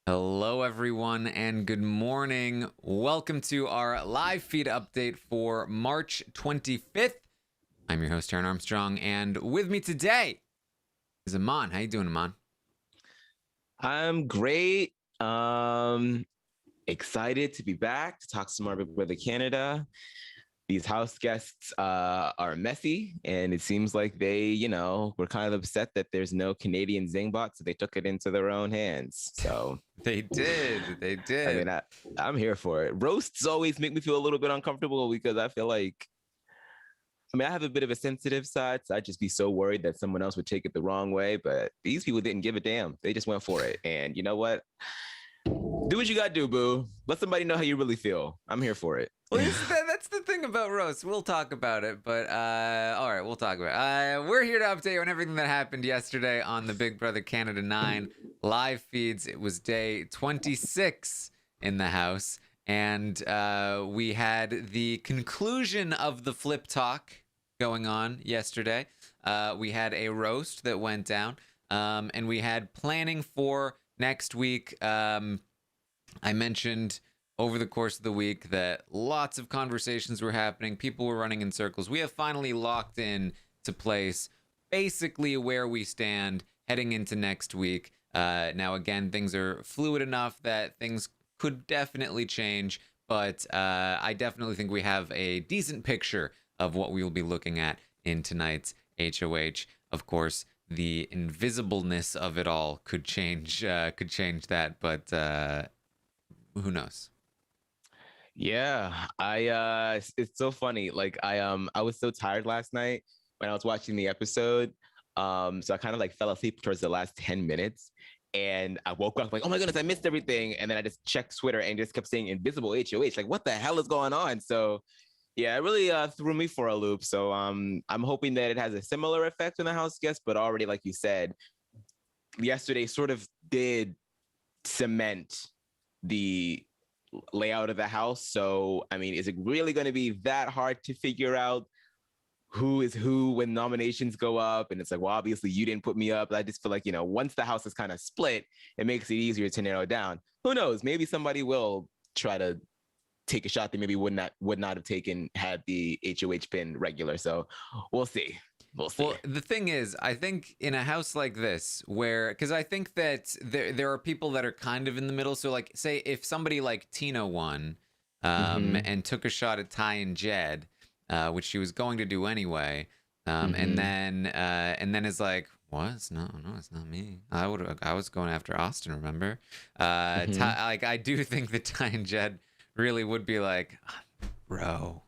Hello, everyone, and good morning. Welcome to our live feed update for March 25th. I'm your host, Taran Armstrong, and with me today is Aman. How you doing, Aman? I'm great. Excited to be back to talk some more Big Brother Canada. These house guests are messy, and it seems like they were kind of upset that there's no Canadian Zingbot, so they took it into their own hands. So, They did. They I mean, did. I'm here for it. Roasts always make me feel a little bit uncomfortable because I feel like, I have a bit of a sensitive side, so I'd just be so worried that someone else would take it the wrong way. But these people didn't give a damn. They just went for it. And you know what? Do what you gotta do, boo. Let somebody know how you really feel. I'm here for it. Well, that's the thing about roast. We'll talk about it, but all right, we'll talk about it. We're here to update you on everything that happened yesterday on the Big Brother Canada 9 live feeds. It was day 26 in the house, and we had the conclusion of the flip talk going on yesterday. We had a roast that went down, and we had planning for next week. I mentioned over the course of the week that lots of conversations were happening. People were running in circles. We have finally locked in to place basically where we stand heading into next week. Now, again, things are fluid enough that things could definitely change, but I definitely think we have a decent picture of what we will be looking at in tonight's HOH. Of course, the invisibleness of it all could change that, but who knows? Yeah, it's so funny. Like I was so tired last night when I was watching the episode. So I kind of like fell asleep towards the last 10 minutes. And I woke up like, oh my goodness, I missed everything. And then I just checked Twitter and just kept saying invisible HOH. Like, what the hell is going on? So yeah, it really threw me for a loop. So I'm hoping that it has a similar effect on the house guests, but already, like you said, yesterday sort of did cement the layout of the house. So, I mean, is it really going to be that hard to figure out who is who when nominations go up? And it's like, well, obviously you didn't put me up. I just feel like, once the house is kind of split, it makes it easier to narrow down. Who knows? Maybe somebody will try to take a shot they maybe would not have taken had the HOH been regular. So we'll see. We'll see. Well, the thing is, I think in a house like this, where because I think that there are people that are kind of in the middle. So, like, say if somebody like Tina won, Mm-hmm. and took a shot at Ty and Jed, which she was going to do anyway, Mm-hmm. and then is like, what? No, it's not me. I was going after Austin. Remember? Mm-hmm. Like I do think that Ty and Jed really would be like, bro,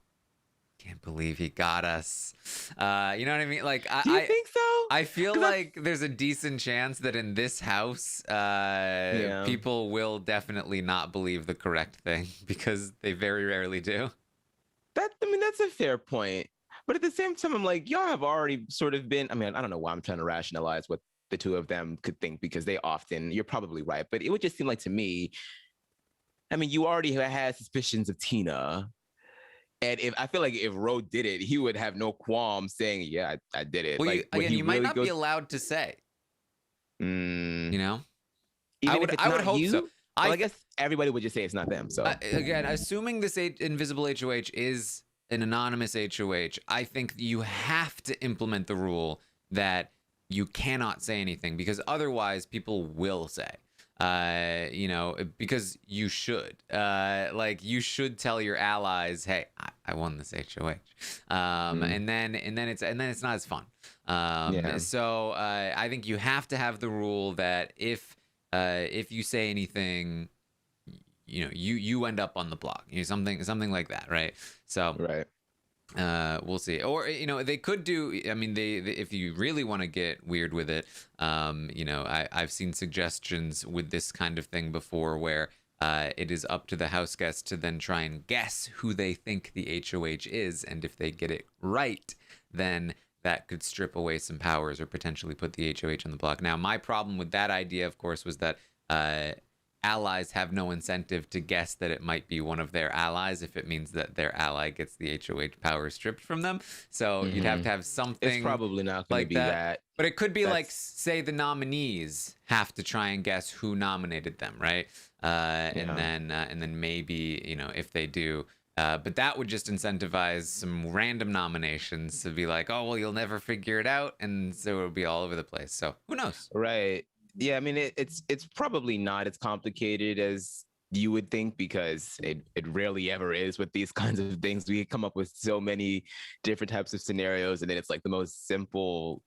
can't believe he got us. You know what I mean? Like Do you think so? I feel Because like there's a decent chance that in this house, yeah. people will definitely not believe the correct thing because they very rarely do. That's a fair point. But at the same time, I'm like, y'all have already sort of been. I mean, I don't know why I'm trying to rationalize what the two of them could think because they often, you're probably right. But it would just seem like to me, I mean, you already had suspicions of Tina. And if I feel like if Ro did it, he would have no qualm saying, yeah, I did it. Well, Like, would he you might really not go, be allowed to say. You mm, know, even if it's I would not hope so. you? Well, I guess everybody would just say it's not them. So, Again, assuming this invisible HOH is an anonymous HOH, I think you have to implement the rule that you cannot say anything because otherwise people will say. Because you should. Like you should tell your allies, "Hey, I won this HOH," mm, and then it's not as fun. yeah. So I think you have to have the rule that if you say anything, you end up on the block, something like that, right? So Right. we'll see. Or they could do. I mean, they if you really want to get weird with it, I've seen suggestions with this kind of thing before where it is up to the house guests to then try and guess who they think the HOH is, and if they get it right, then that could strip away some powers or potentially put the HOH on the block. Now, my problem with that idea, of course, was that allies have no incentive to guess that it might be one of their allies if it means that their ally gets the HOH power stripped from them. So you'd have to have something. It's probably not going to like be that. that. But it could be like, say, the nominees have to try and guess who nominated them, right? And then maybe, you know, if they do. But that would just incentivize some random nominations to be like, oh, well, you'll never figure it out. And so it'll be all over the place. So who knows? Right. Yeah, I mean, it's probably not as complicated as you would think, because it rarely ever is with these kinds of things. We come up with so many different types of scenarios, and then it's like the most simple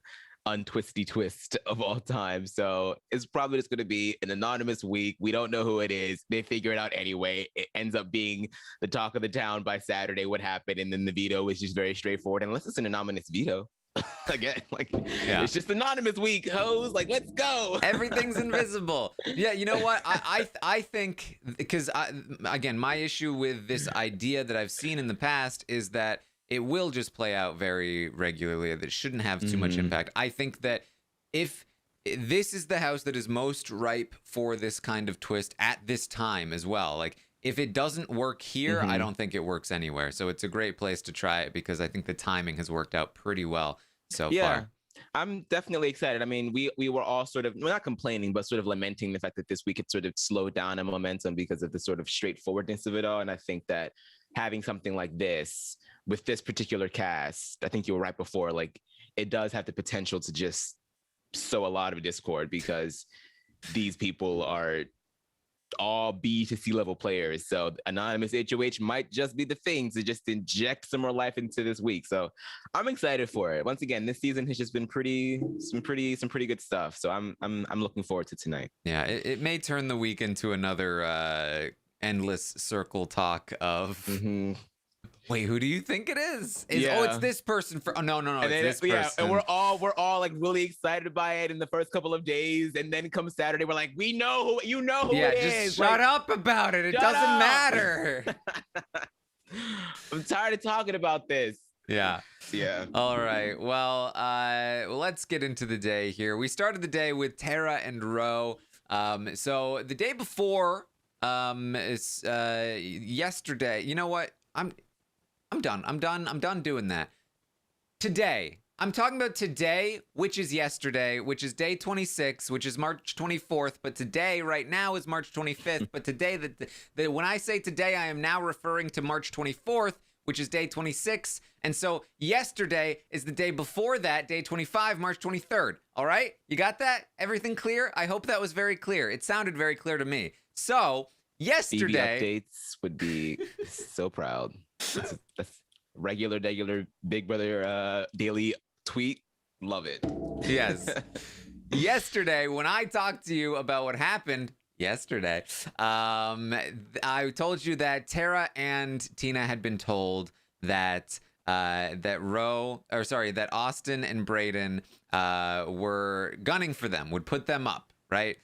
untwisty twist of all time. So it's probably just going to be an anonymous week. We don't know who it is. They figure it out anyway. It ends up being the talk of the town by Saturday, what happened. And then the veto is just very straightforward. Unless it's an anonymous veto. Again, like, it's just anonymous week, hoes. Like, let's go. Everything's invisible. Yeah, you know what? I think, because again, my issue with this idea that I've seen in the past is that it will just play out very regularly, that it shouldn't have too much impact. I think that if this is the house that is most ripe for this kind of twist at this time as well, like, if it doesn't work here, I don't think it works anywhere. So it's a great place to try it, because I think the timing has worked out pretty well so far. I'm definitely excited. I mean, we were all sort of, we're not complaining, but sort of lamenting the fact that this week it sort of slowed down in momentum because of the sort of straightforwardness of it all. And I think that having something like this with this particular cast, I think you were right before, like, it does have the potential to just sow a lot of discord, because these people are all B to C level players. So anonymous HOH might just be the thing to just inject some more life into this week. So I'm excited for it. Once again, this season has just been some pretty good stuff. So I'm looking forward to tonight. Yeah, it may turn the week into another endless circle talk of wait, who do you think it is? Oh, it's this person. No, and it's this person. And we're all like really excited by it in the first couple of days, and then come Saturday, we're like, we know who it is. Just shut up about it. It doesn't matter. I'm tired of talking about this. Yeah. All right. Well, let's get into the day here. We started the day with Tara and Ro. So the day before, is yesterday. You know what? I'm done. I'm done doing that. Today. I'm talking about today, which is yesterday, which is day 26, which is March 24th. But today, right now, is March 25th. But today, when I say today, I am now referring to March 24th, which is day 26. And so yesterday is the day before that, day 25, March 23rd. All right? You got that? Everything clear? I hope that was very clear. It sounded very clear to me. So yesterday... BB updates would be so proud. That's regular Big Brother daily tweet. Love it. Yes. Yesterday, when I talked to you about what happened yesterday, I told you that Tara and Tina had been told that that Austin and Brayden were gunning for them, would put them up, right?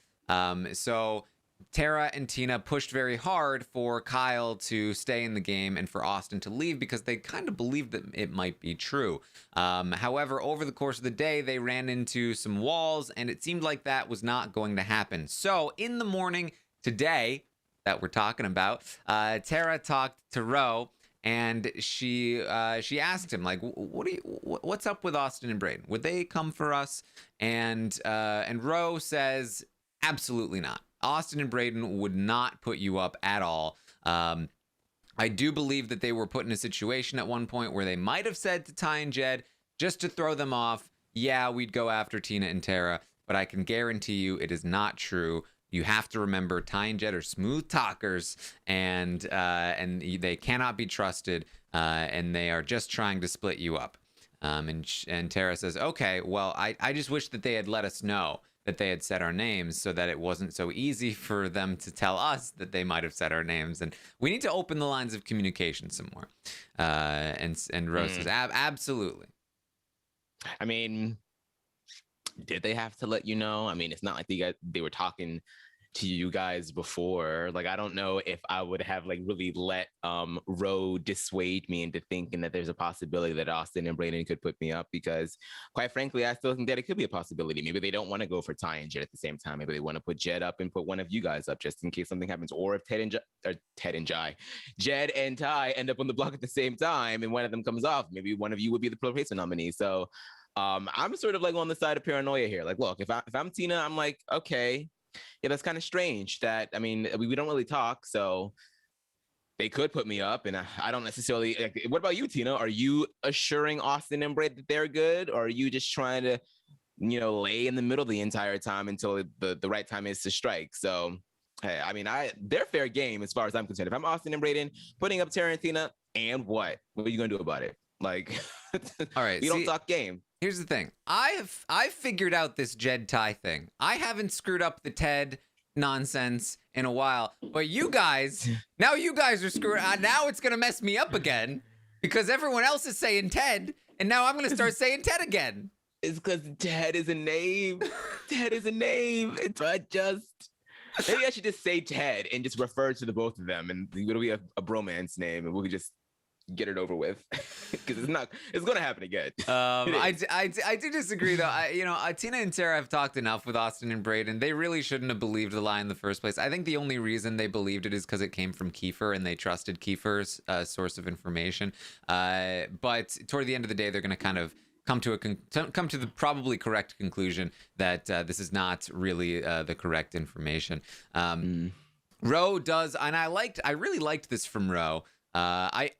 So Tara and Tina pushed very hard for Kyle to stay in the game and for Austin to leave, because they kind of believed that it might be true. However, over the course of the day, they ran into some walls, and it seemed like that was not going to happen. So in the morning today that we're talking about, Tara talked to Ro, and she asked him, like, what's up with Austin and Brayden? Would they come for us? And Ro says, absolutely not. Austin and Brayden would not put you up at all. I do believe that they were put in a situation at one point where they might have said to Ty and Jed, just to throw them off, yeah, we'd go after Tina and Tara, but I can guarantee you it is not true. You have to remember, Ty and Jed are smooth talkers, and they cannot be trusted, and they are just trying to split you up. And Tara says, okay, well, I just wish that they had let us know that they had said our names, so that it wasn't so easy for them to tell us that they might have said our names. And we need to open the lines of communication some more. And Rose says, absolutely. I mean, did they have to let you know? I mean, it's not like they were talking to you guys before. Like, I don't know if I would have like really let Ro dissuade me into thinking that there's a possibility that Austin and Brayden could put me up, because quite frankly, I still think that it could be a possibility. Maybe they don't want to go for Ty and Jed at the same time. Maybe they want to put Jed up and put one of you guys up just in case something happens. Or if Jed and Ty end up on the block at the same time and one of them comes off, maybe one of you would be the replacement nominee. So I'm sort of like on the side of paranoia here. Like, look, if I'm Tina, I'm like, okay, yeah, that's kind of strange. That, I mean, we don't really talk, so they could put me up, and I don't necessarily. Like, what about you, Tina? Are you assuring Austin and Brett that they're good, or are you just trying to, lay in the middle the entire time until the right time is to strike? So, hey, I mean, they're fair game as far as I'm concerned. If I'm Austin and Brayden putting up Taran and Tina, and what are you gonna do about it? Like, all right, we don't talk game. Here's the thing. I've figured out this Jed Ty thing. I haven't screwed up the Ted nonsense in a while, but you guys are screwing. Now it's gonna mess me up again because everyone else is saying Ted, and now I'm gonna start saying Ted again. It's because Ted is a name. Ted is a name. It's maybe I should just say Ted and just refer to the both of them, and it'll be a bromance name, and we could just get it over with, because it's gonna happen again. I do disagree though. Tina and Tara have talked enough with Austin and Brayden. They really shouldn't have believed the lie in the first place. I think the only reason they believed it is because it came from Kiefer and they trusted Kiefer's source of information. But toward the end of the day, they're going to kind of come to the probably correct conclusion that this is not really the correct information. Ro does, and I really liked this from Ro. I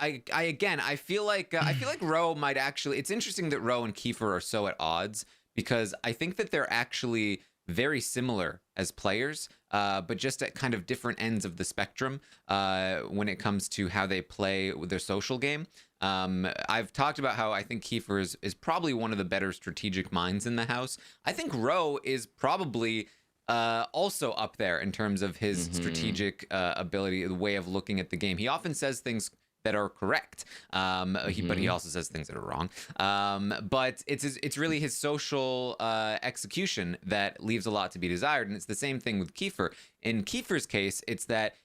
feel like Ro might actually. It's interesting that Ro and Kiefer are so at odds, because I think that they're actually very similar as players, but just at kind of different ends of the spectrum when it comes to how they play with their social game. I've talked about how I think Kiefer is probably one of the better strategic minds in the house. I think Ro is probably also up there in terms of his strategic ability, the way of looking at the game. He often says things that are correct, but he also says things that are wrong. But it's really his social execution that leaves a lot to be desired, and it's the same thing with Kiefer. In Kiefer's case, it's that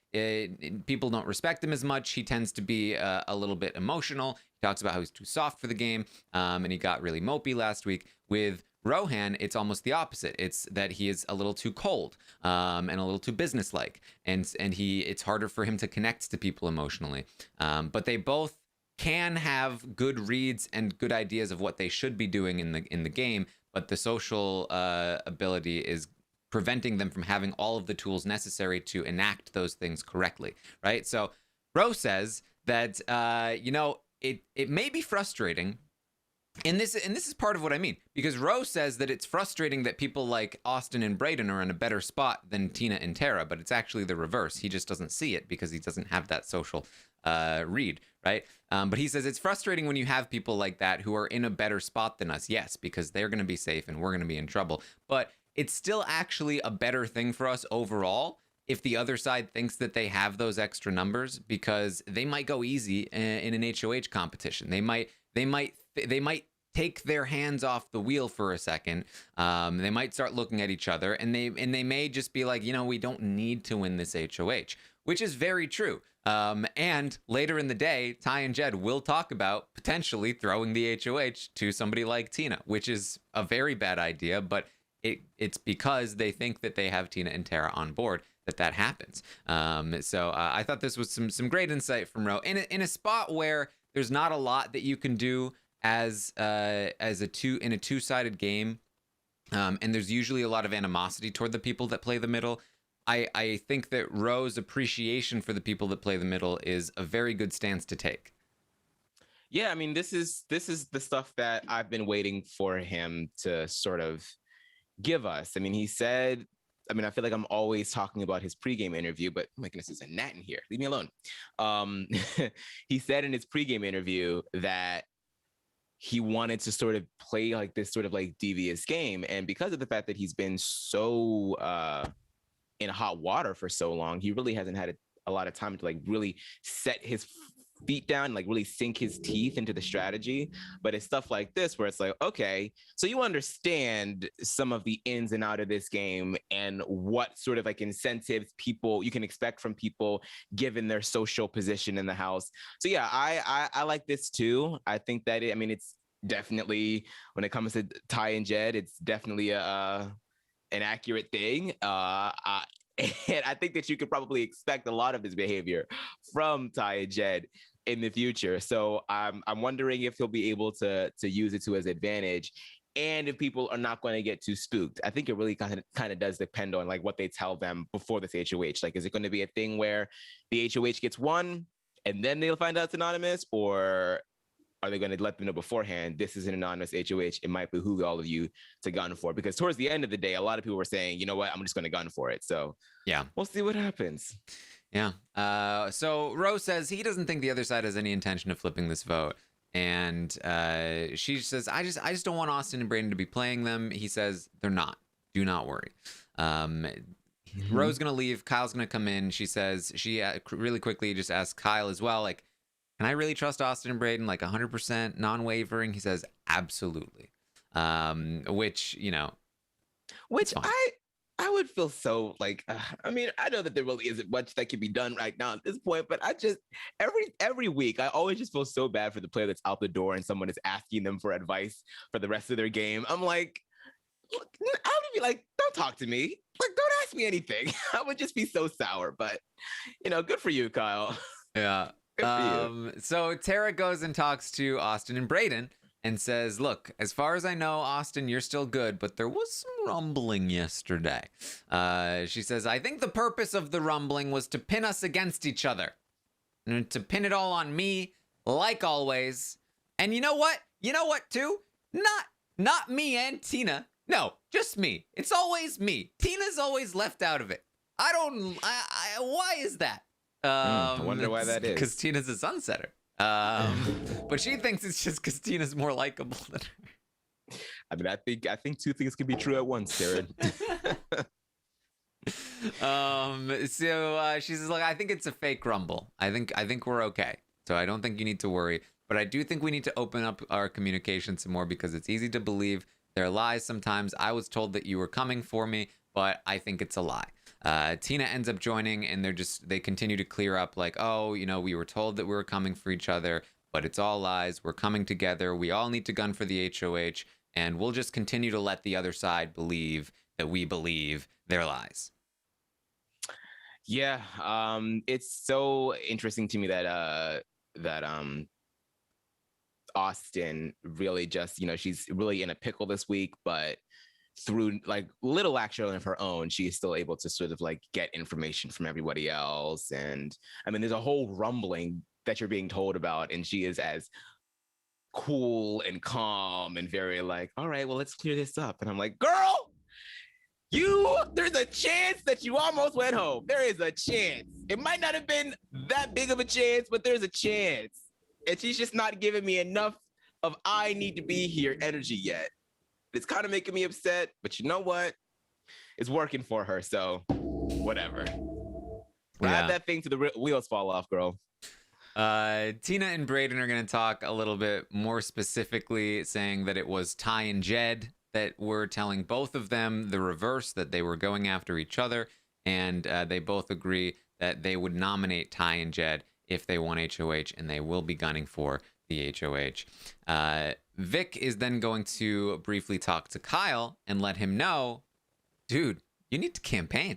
people don't respect him as much. He tends to be a little bit emotional. He talks about how he's too soft for the game, and he got really mopey last week. With Rohan, it's almost the opposite. It's that he is a little too cold and a little too businesslike, and it's harder for him to connect to people emotionally. But they both can have good reads and good ideas of what they should be doing in the game, but the social ability is preventing them from having all of the tools necessary to enact those things correctly, right? So Ro says that it may be frustrating. And this is part of what I mean, because Ro says that it's frustrating that people like Austin and Brayden are in a better spot than Tina and Tara, but it's actually the reverse. He just doesn't see it because he doesn't have that social read, right? But he says it's frustrating when you have people like that who are in a better spot than us. Yes, because they're going to be safe and we're going to be in trouble. But it's still actually a better thing for us overall if the other side thinks that they have those extra numbers, because they might go easy in an HOH competition. They might take their hands off the wheel for a second. They might start looking at each other, and they may just be like, we don't need to win this HOH, which is very true. And later in the day, Ty and Jed will talk about potentially throwing the HOH to somebody like Tina, which is a very bad idea, but it's because they think that they have Tina and Tara on board that happens. So I thought this was some great insight from Ro in a spot where there's not a lot that you can do as a two-sided game, and there's usually a lot of animosity toward the people that play the middle. I think that Ro's appreciation for the people that play the middle is a very good stance to take. Yeah, I mean, this is the stuff that I've been waiting for him to sort of give us. I mean, he said, I feel like I'm always talking about his pregame interview, but oh my goodness, there's a gnat in here. Leave me alone. He said in his pregame interview that he wanted to sort of play like this sort of like devious game. And because of the fact that he's been so in hot water for so long, he really hasn't had a lot of time to like really set his feet down, like really sink his teeth into the strategy. But it's stuff like this where it's like, okay, so you understand some of the ins and out of this game and what sort of like incentives people you can expect from people given their social position in the house. So yeah, I like this too. I think that it's definitely, when it comes to Ty and Jed, it's definitely an accurate thing. And I think that you could probably expect a lot of his behavior from Ty and Jed in the future. So I'm wondering if he'll be able to use it to his advantage, and if people are not going to get too spooked. I think it really kind of does depend on like what they tell them before this HOH. Like, is it going to be a thing where the HOH gets won and then they'll find out it's anonymous, or are they going to let them know beforehand, this is an anonymous HOH? It might behoove all of you to gun for it. Because towards the end of the day, a lot of people were saying, you know what, I'm just going to gun for it. So yeah, we'll see what happens. Yeah. So Rose says he doesn't think the other side has any intention of flipping this vote. And she says, I just don't want Austin and Brayden to be playing them. He says, they're not. Do not worry. Rose going to leave. Kyle's going to come in. She says, she really quickly just asks Kyle as well, like, can I really trust Austin and Brayden, like 100% non-wavering? He says, absolutely. Which I would feel so like, I know that there really isn't much that can be done right now at this point, but I just, every week, I always just feel so bad for the player that's out the door and someone is asking them for advice for the rest of their game. I'm like, look, I would be like, don't talk to me. Like, don't ask me anything. I would just be so sour, but good for you, Kyle. Yeah. So Tara goes and talks to Austin and Brayden and says, look, as far as I know, Austin, you're still good, but there was some rumbling yesterday. She says, I think the purpose of the rumbling was to pin us against each other. And to pin it all on me, like always. And you know what? You know what, too? Not me and Tina. No, just me. It's always me. Tina's always left out of it. Why is that? I wonder why that is. Because Tina's a sunsetter. But she thinks it's just because Tina's more likable than her. I think two things can be true at once, Taran. So she says, look, I think it's a fake rumble. I think we're okay. So I don't think you need to worry. But I do think we need to open up our communication some more, because it's easy to believe there are lies sometimes. I was told that you were coming for me, but I think it's a lie. Tina ends up joining, and they continue to clear up, like, oh, we were told that we were coming for each other, but it's all lies. We're coming together. We all need to gun for the HOH, and we'll just continue to let the other side believe that we believe their lies. Yeah, it's so interesting to me that Austin really just, she's really in a pickle this week, but through like little action of her own, she is still able to sort of like get information from everybody else. And there's a whole rumbling that you're being told about, and she is as cool and calm and very like, all right, well, let's clear this up. And I'm like, girl, there's a chance that you almost went home. There is a chance. It might not have been that big of a chance, but there's a chance. And she's just not giving me enough of I need to be here energy yet. It's kind of making me upset, but you know what? It's working for her, so whatever. Ride that thing to the wheels fall off, girl. Tina and Brayden are going to talk a little bit more specifically, saying that it was Ty and Jed that were telling both of them the reverse, that they were going after each other, and they both agree that they would nominate Ty and Jed if they won HOH, and they will be gunning for the HOH. Vic is then going to briefly talk to Kyle and let him know, dude, you need to campaign.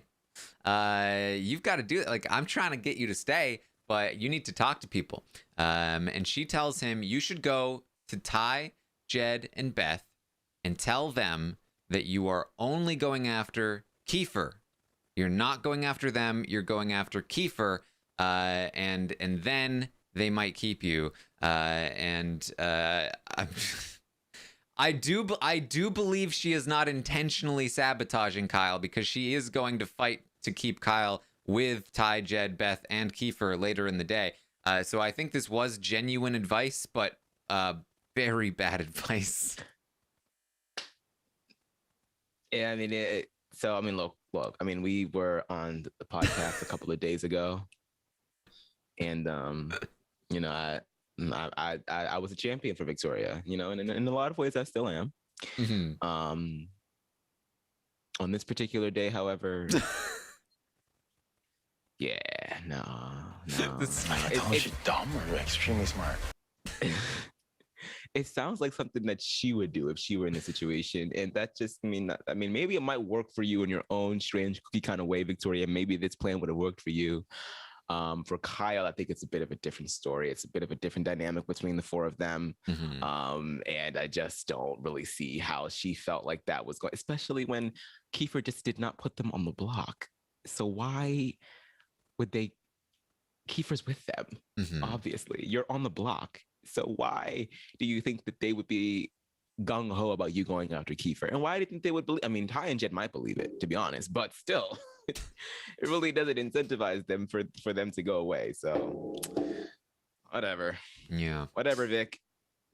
You've got to do it. Like, I'm trying to get you to stay, but you need to talk to people. And she tells him, you should go to Ty, Jed, and Beth and tell them that you are only going after Kiefer. You're not going after them. You're going after Kiefer. And then they might keep you. I do believe she is not intentionally sabotaging Kyle, because she is going to fight to keep Kyle with Ty, Jed, Beth, and Kiefer later in the day. So I think this was genuine advice, but very bad advice. Yeah, look. We were on the podcast a couple of days ago, and You know, I was a champion for Victoria. You know, and in a lot of ways, I still am. Mhm. On this particular day, however, yeah, no, no, This- no. I thought she's dumb or extremely smart. It sounds like something that she would do if she were in a situation, and that just I mean, maybe it might work for you in your own strange cookie kind of way, Victoria. Maybe this plan would have worked for you. For Kyle, I think it's a bit of a different story. It's a bit of a different dynamic between the four of them. Mhm. And I just don't really see how she felt like that was going, especially when Kiefer just did not put them on the block. So why would they? Kiefer's with them, Mhm. obviously. You're on the block. So why do you think that they would be gung ho about you going after Kiefer? And why do you think they would believe? I mean, Ty and Jed might believe it, to be honest, but still, it really doesn't incentivize them for them to go away. So whatever, Yeah. whatever, Vic.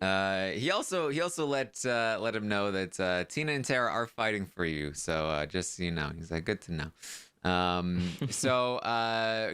He also let him know that Tina and Tara are fighting for you. So just so you know, he's like, good to know. So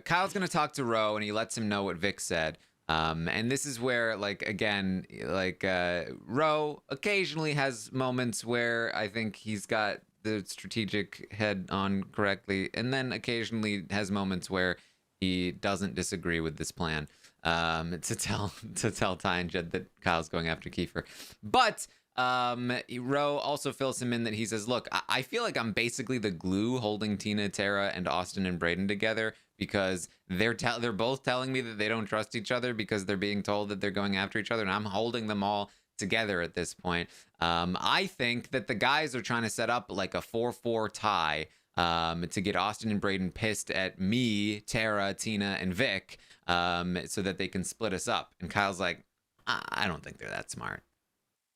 Kyle's gonna talk to Ro, and he lets him know what Vic said. And this is where, like, again, like Ro occasionally has moments where I think he's got the strategic head on correctly, and then occasionally has moments where he doesn't disagree with this plan. To tell Ty and Jed that Kyle's going after Kiefer, but Ro also fills him in that he says, look, I feel like I'm basically the glue holding Tina, Tara, and Austin and Brayden together, because they're both telling me that they don't trust each other because they're being told that they're going after each other, and I'm holding them all together at this point. I think that the guys are trying to set up like a 4-4 tie to get Austin and Brayden pissed at me, Tara, Tina, and Vic, so that they can split us up. And Kyle's like, I don't think they're that smart.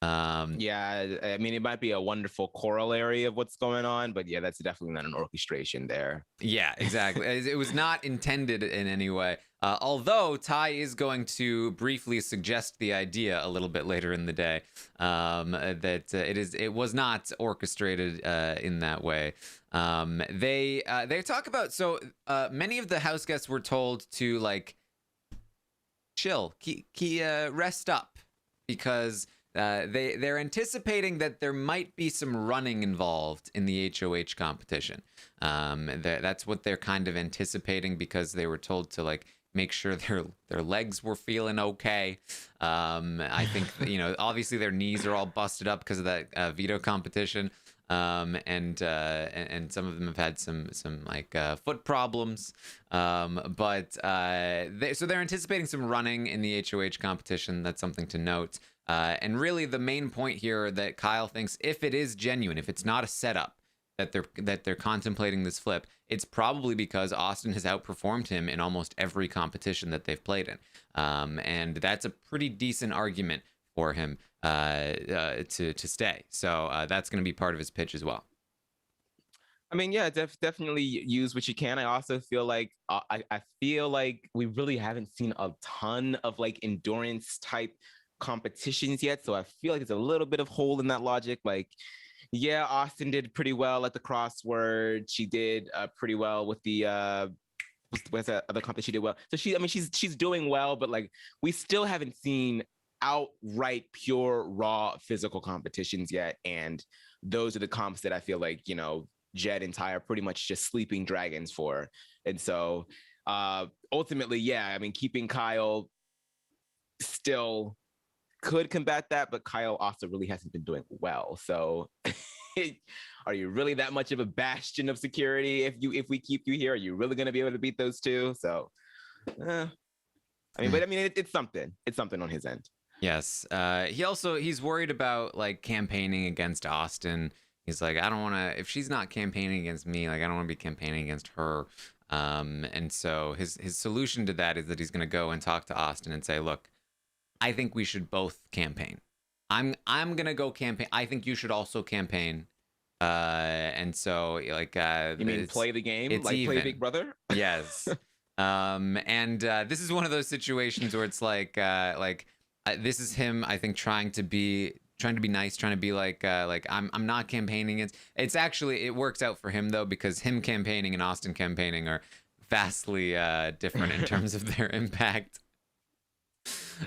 Yeah, I mean, it might be a wonderful corollary of what's going on, but yeah, that's definitely not an orchestration there. Yeah, exactly. It was not intended in any way. Although Ty is going to briefly suggest the idea a little bit later in the day, that it was not orchestrated in that way. They talk about, so many of the house guests were told to like chill, rest up, because they're anticipating that there might be some running involved in the HOH competition. That's what they're kind of anticipating, because they were told to like make sure their legs were feeling okay. I think obviously their knees are all busted up because of that veto competition. And some of them have had some like foot problems. But so they're anticipating some running in the HOH competition. That's something to note. And really, the main point here that Kyle thinks, if it is genuine, if it's not a setup, that they're contemplating this flip, it's probably because Austin has outperformed him in almost every competition that they've played in. And that's a pretty decent argument for him to stay. So that's going to be part of his pitch as well. I mean, yeah, definitely use what you can. I also feel like I feel like we really haven't seen a ton of like endurance type competitions yet. So I feel like there's a little bit of hole in that logic. Like, yeah, Austin did pretty well at the crossword. She did pretty well with the what's that other competition she did well. So she's doing well, but like we still haven't seen outright pure raw physical competitions yet. And those are the comps that I feel like, Jed and Ty are pretty much just sleeping dragons for. And so ultimately, yeah, I mean, keeping Kyle still could combat that, but Kyle also really hasn't been doing well. So are you really that much of a bastion of security if we keep you here? Are you really going to be able to beat those two? So it's something. It's something on his end. Yes. He's worried about like campaigning against Austin. He's like, I don't want to, if she's not campaigning against me, like I don't want to be campaigning against her. And so his solution to that is that he's going to go and talk to Austin and say, look, I think we should both campaign. I'm going to go campaign. I think you should also campaign. And so like, you mean play the game? Like even. Play Big Brother? Yes. And this is one of those situations where it's like this is him, I think, trying to be nice, trying to be like I'm not campaigning. It's actually, it works out for him though, because him campaigning and Austin campaigning are vastly different in terms of their impact.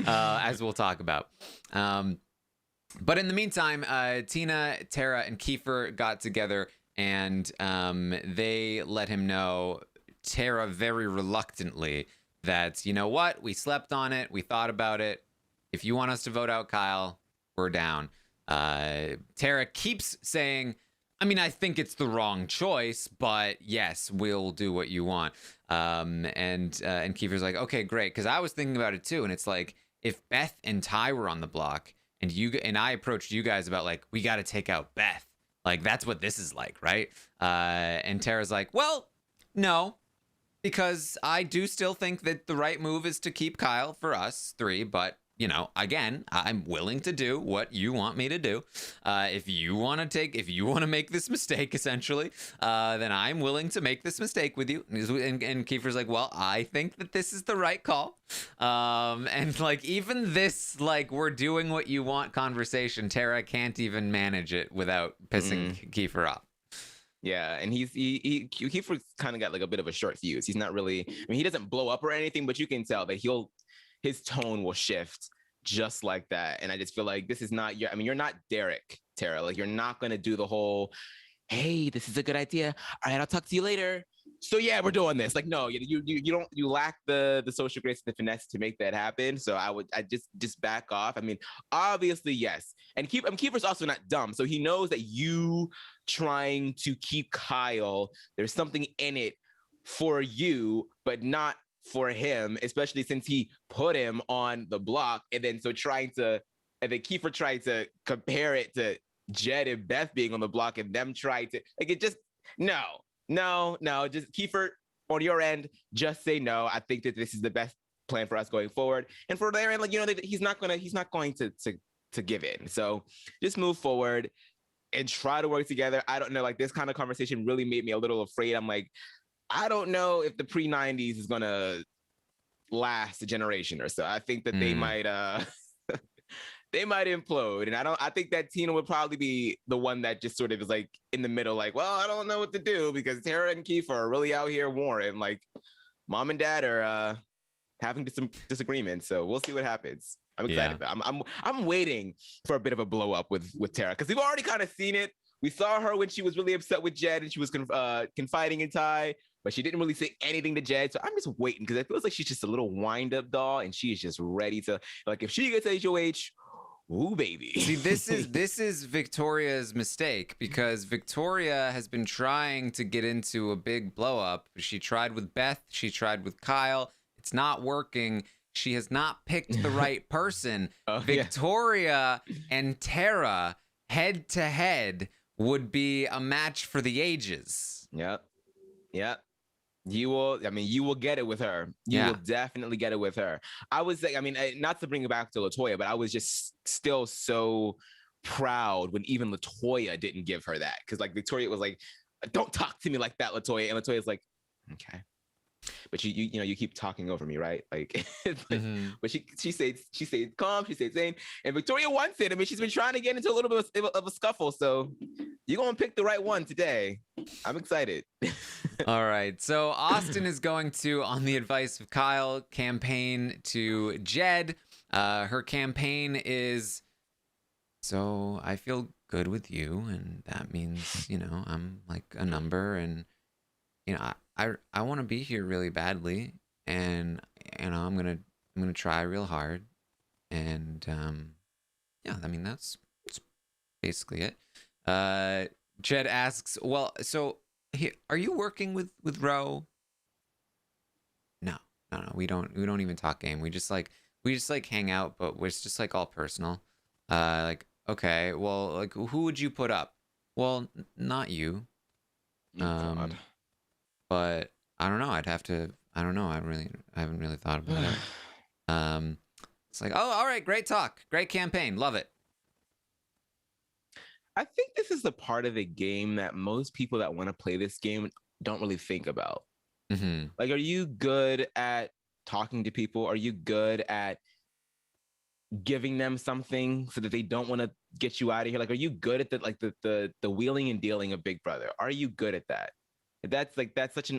as we'll talk about. But in the meantime, Tina, Tara, and Kiefer got together, and they let him know, Tara very reluctantly, that, you know what, we slept on it, we thought about it. If you want us to vote out Kyle, we're down. Tara keeps saying, I mean, I think it's the wrong choice, but yes, we'll do what you want. And Kiefer's like, okay, great, because I was thinking about it too, and it's like, if Beth and Ty were on the block, and I approached you guys about, like, we got to take out Beth, like, that's what this is like, right? And Tara's like, well, no, because I do still think that the right move is to keep Kyle for us three, but, you know, again, I'm willing to do what you want me to do. If you want to make this mistake, essentially, then I'm willing to make this mistake with you. And Kiefer's like, well, I think that this is the right call. And like, even this, like, we're doing what you want conversation, Tara can't even manage it without pissing Kiefer off. Yeah, and Kiefer's kind of got like a bit of a short fuse. He's not really, I mean, he doesn't blow up or anything, but you can tell that his tone will shift just like that. And I just feel like this is not you're not Derek, Tara. Like, you're not going to do the whole, hey, this is a good idea. All right, I'll talk to you later. So yeah, we're doing this. Like, no, you lack the social grace and the finesse to make that happen. So I just back off. I mean, obviously, yes. And Kiefer's also not dumb. So he knows that you trying to keep Kyle, there's something in it for you, but not for him, especially since he put him on the block. And then Kiefer tried to compare it to Jed and Beth being on the block, and them trying to, like, it just, no, just Kiefer, on your end, just say no. I think that this is the best plan for us going forward. And for their end, like, you know, he's not going to give in. So just move forward and try to work together. I don't know, like, this kind of conversation really made me a little afraid. I'm like, I don't know if the pre-90s is gonna last a generation or so. I think that they might they might implode. And I think that Tina would probably be the one that just sort of is like in the middle, like, well, I don't know what to do, because Tara and Kiefer are really out here warring. Like, mom and dad are having some disagreements. So we'll see what happens. I'm excited. Yeah. I'm waiting for a bit of a blow up with Tara, because we've already kind of seen it. We saw her when she was really upset with Jed and she was confiding in Ty, but she didn't really say anything to Jed. So I'm just waiting, because it feels like she's just a little wind-up doll, and she is just ready to, like, if she gets HOH, ooh, baby. See, this is Victoria's mistake, because Victoria has been trying to get into a big blow-up. She tried with Beth. She tried with Kyle. It's not working. She has not picked the right person. Victoria and Tara, head-to-head, would be a match for the ages. Yep. You will get it with her. You will definitely get it with her. I was like, I mean, not to bring it back to LaToya, but I was just still so proud when even LaToya didn't give her that. Because, like, Victoria was like, don't talk to me like that, LaToya. And LaToya's like, okay. But you keep talking over me, right? Like, but she stayed calm, she stayed sane, and Victoria wants it. I mean, she's been trying to get into a little bit of a scuffle, so you're gonna pick the right one today. I'm excited. All right, so Austin is going to, on the advice of Kyle, campaign to Jed. Her campaign is, so I feel good with you, and that means, you know, I'm like a number, and, you know, I want to be here really badly, and, you know, I'm gonna try real hard, and yeah, I mean, that's basically it. Jed asks, well, so are you working with Ro? No, we don't even talk game. We just hang out, but it's just like all personal. Like, okay, well, like, who would you put up? Well, not you. God. But I don't know. I don't know. I haven't really thought about it. It's like, oh, all right, great talk, great campaign, love it. I think this is the part of the game that most people that want to play this game don't really think about. Mm-hmm. Like, are you good at talking to people? Are you good at giving them something so that they don't want to get you out of here? Like, are you good at the wheeling and dealing of Big Brother? Are you good at that? That's such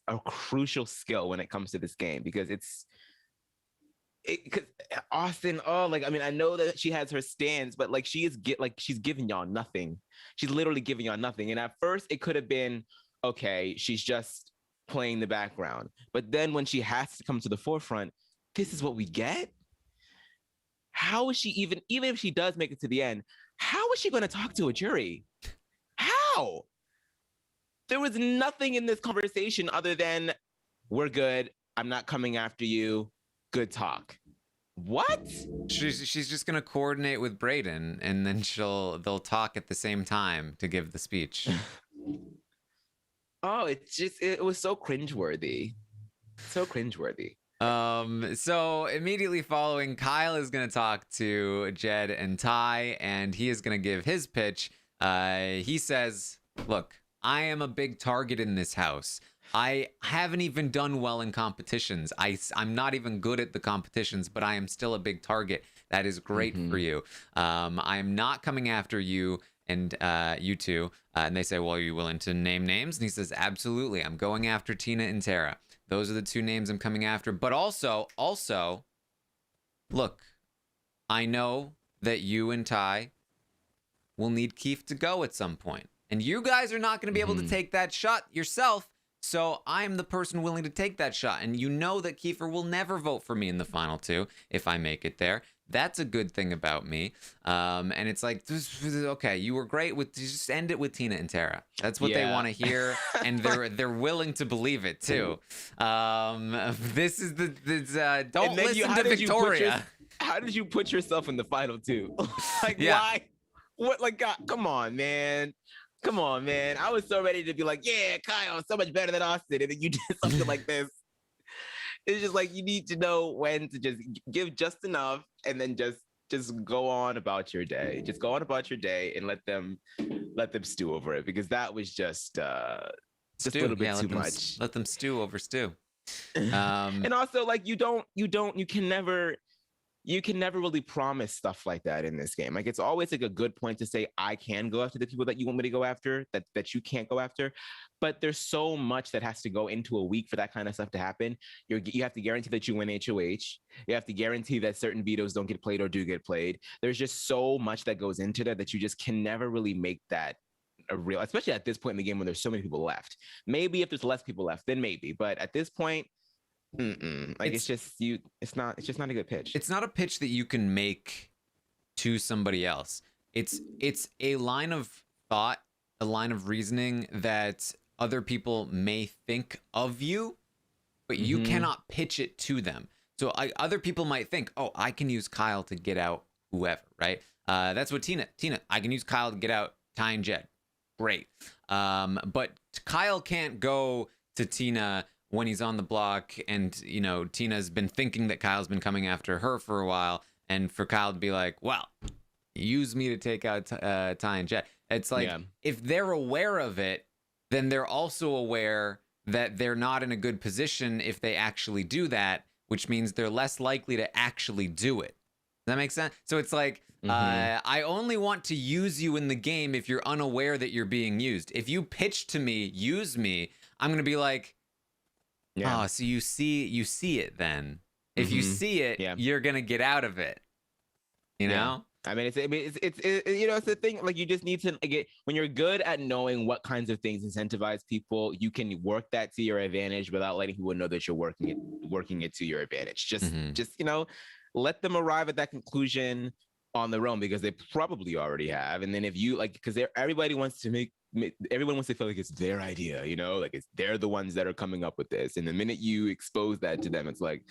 a crucial skill when it comes to this game, because because Austin, oh, like I mean, I know that she has her stands, but like she's giving y'all nothing. She's literally giving y'all nothing. And at first, it could have been okay. She's just playing the background, but then when she has to come to the forefront, this is what we get. How is she even if she does make it to the end? How is she going to talk to a jury? How? There was nothing in this conversation other than we're good. I'm not coming after you. Good talk. What? She's just gonna coordinate with Brayden, and then they'll talk at the same time to give the speech. Oh, it was so cringeworthy. So cringeworthy. So immediately following, Kyle is gonna talk to Jed and Ty, and he is gonna give his pitch. He says, "Look, I am a big target in this house. I haven't even done well in competitions. I'm not even good at the competitions, but I am still a big target. That is great for you. I am not coming after you and you two." And they say, "Well, are you willing to name names?" And he says, "Absolutely. I'm going after Tina and Tara. Those are the two names I'm coming after. But also, look, I know that you and Ty will need Keith to go at some point. And you guys are not going to be able to take that shot yourself. So I'm the person willing to take that shot. And you know that Kiefer will never vote for me in the final two if I make it there. That's a good thing about me." And it's like, okay, you were great with, just end it with Tina and Tara. That's what they want to hear. And they're willing to believe it too. This is don't listen to Victoria. How did you put yourself in the final two? Like, Yeah. why? What? Like, God, come on, man. Come on, man. I was so ready to be like, yeah, Kyle, so much better than Austin. And then you did something like this. It's just like, you need to know when to just give just enough and then just go on about your day. Just go on about your day and let them stew over it, because that was just a little bit too much. Let them stew over stew. And also, like, you can never really promise stuff like that in this game. Like, it's always like a good point to say, I can go after the people that you want me to go after, that you can't go after. But there's so much that has to go into a week for that kind of stuff to happen. You have to guarantee that you win HOH. You have to guarantee that certain vetoes don't get played or do get played. There's just so much that goes into that you just can never really make that a real, especially at this point in the game when there's so many people left. Maybe if there's less people left, then maybe. But at this point, like, it's just not a good pitch. It's not a pitch that you can make to somebody else. It's a line of thought, a line of reasoning that other people may think of you, but you cannot pitch it to them. So other people might think, "Oh, I can use Kyle to get out whoever," right? That's what Tina, I can use Kyle to get out Ty and Jed. Great. But Kyle can't go to Tina when he's on the block, and Tina's been thinking that Kyle's been coming after her for a while, and for Kyle to be like, "Well, use me to take out Ty and Jet." It's like, if they're aware of it, then they're also aware that they're not in a good position if they actually do that, which means they're less likely to actually do it. Does that make sense? So it's like, I only want to use you in the game if you're unaware that you're being used. If you pitch to me, use me, I'm going to be like, "Oh, so you see it then. If you see it, you're going to get out of it." You know? I mean, it's the thing. Like, you just need to get, when you're good at knowing what kinds of things incentivize people, you can work that to your advantage without letting people know that you're working it to your advantage. Just let them arrive at that conclusion on their own, because they probably already have. And then if you because everybody wants to everyone wants to feel like it's their idea, like they're the ones that are coming up with this. And the minute you expose that to them, it's like,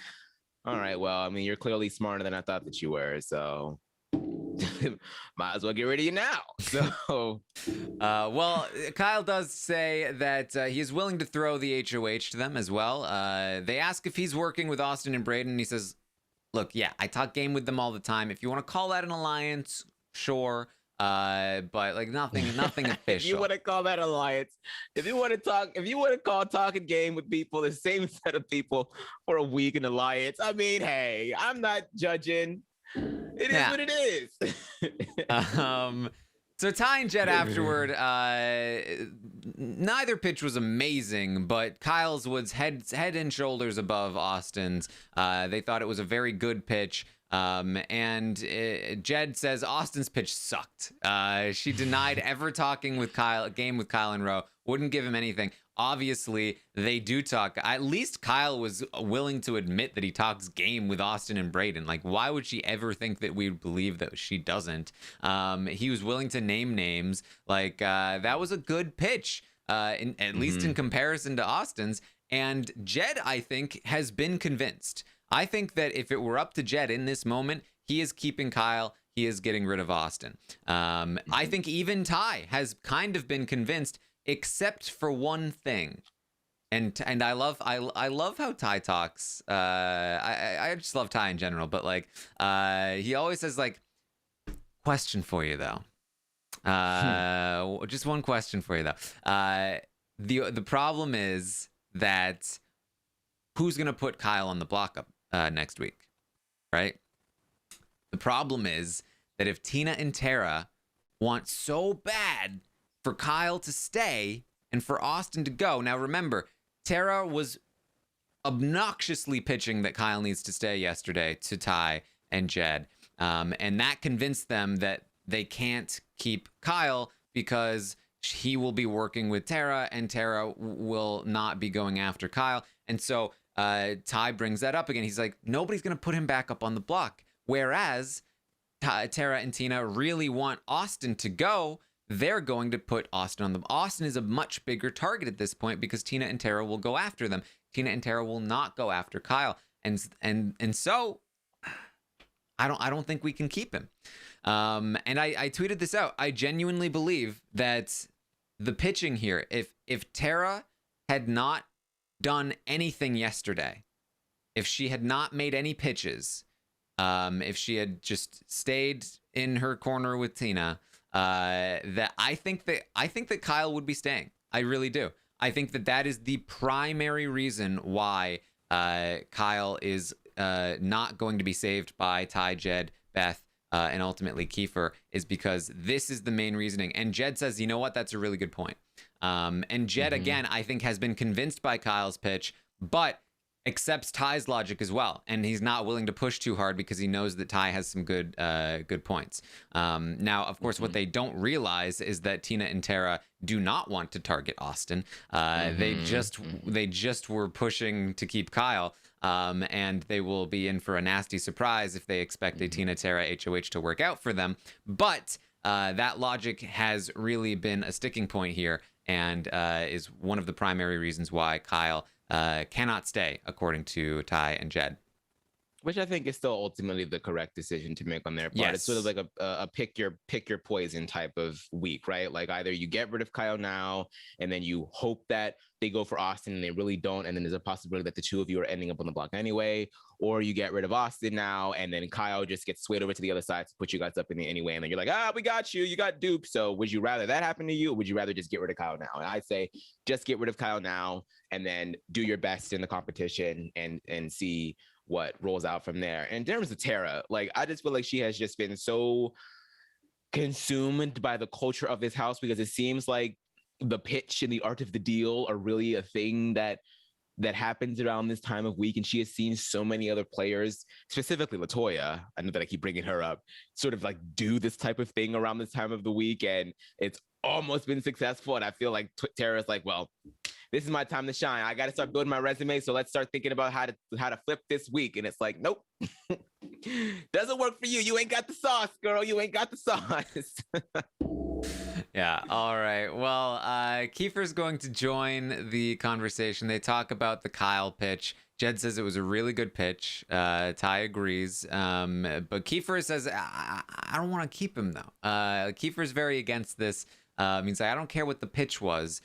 all right, well, I mean, you're clearly smarter than I thought that you were. So might as well get rid of you now. So, well, Kyle does say that he is willing to throw the HOH to them as well. They ask if he's working with Austin and Brayden, and he says, "Look, yeah, I talk game with them all the time. If you want to call that an alliance, sure. But like nothing official." If you want to call that alliance, if you want to call talking game with people, the same set of people for a week, an alliance. I mean, hey, I'm not judging. It is what it is. So Ty and Jed afterward, neither pitch was amazing, but Kyle's was head and shoulders above Austin's. They thought it was a very good pitch. And Jed says Austin's pitch sucked. She denied ever talking with Kyle, game with Kyle and Ro, wouldn't give him anything. Obviously, they do talk. At least Kyle was willing to admit that he talks game with Austin and Brayden. Like, why would she ever think that we believe that she doesn't? He was willing to name names. Like, that was a good pitch, at least in comparison to Austin's. And Jed, I think, has been convinced. I think that if it were up to Jed in this moment, he is keeping Kyle. He is getting rid of Austin. I think even Ty has kind of been convinced, except for one thing. And I love how Ty talks. I just love Ty in general, but like he always says like, question for you though. Just one question for you though. The problem is that who's gonna put Kyle on the block up next week, right? The problem is that if Tina and Tara want so bad for Kyle to stay and for Austin to go. Now remember, Tara was obnoxiously pitching that Kyle needs to stay yesterday to Ty and Jed. And that convinced them that they can't keep Kyle because he will be working with Tara and Tara will not be going after Kyle. And so Ty brings that up again. He's like, nobody's going to put him back up on the block. Whereas Tara and Tina really want Austin to go. They're going to put Austin on them. Austin is a much bigger target at this point because Tina and Tara will go after them. Tina and Tara will not go after Kyle. And so I don't think we can keep him. And I tweeted this out. I genuinely believe that the pitching here, if Tara had not done anything yesterday, if she had not made any pitches, if she had just stayed in her corner with Tina, that I think that Kyle would be staying. I really do. I think that is the primary reason why Kyle is not going to be saved by Ty, Jed, Beth, and ultimately Kiefer, is because this is the main reasoning. And Jed says, you know what? That's a really good point. And Jed, again, I think has been convinced by Kyle's pitch, but accepts Ty's logic as well, and he's not willing to push too hard because he knows that Ty has some good points. Now, of course, what they don't realize is that Tina and Tara do not want to target Austin. They just were pushing to keep Kyle, and they will be in for a nasty surprise if they expect a Tina Tara HOH to work out for them. But that logic has really been a sticking point here, and is one of the primary reasons why Kyle cannot stay, according to Ty and Jed. Which I think is still ultimately the correct decision to make on their part. Yes. It's sort of like a pick your poison type of week, right? Like either you get rid of Kyle now, and then you hope that they go for Austin and they really don't, and then there's a possibility that the two of you are ending up on the block anyway, or you get rid of Austin now, and then Kyle just gets swayed over to the other side to put you guys up in the anyway, and then you're like, we got you got duped. So would you rather that happen to you, or would you rather just get rid of Kyle now? And I'd say just get rid of Kyle now, and then do your best in the competition and see what rolls out from there. And in terms of Tara, like I just feel like she has just been so consumed by the culture of this house, because it seems like the pitch and the art of the deal are really a thing that happens around this time of week. And she has seen so many other players, specifically LaToya, I know that I keep bringing her up, sort of like do this type of thing around this time of the week, and it's almost been successful. And I feel like Tara's like, well, this is my time to shine. I got to start building my resume. So let's start thinking about how to flip this week. And it's like, nope, doesn't work for you. You ain't got the sauce, girl. You ain't got the sauce. Yeah. All right. Well, Kiefer's going to join the conversation. They talk about the Kyle pitch. Jed says it was a really good pitch. Ty agrees. But Kiefer says, I don't want to keep him, though. Kiefer's very against this. Means I don't care what the pitch was.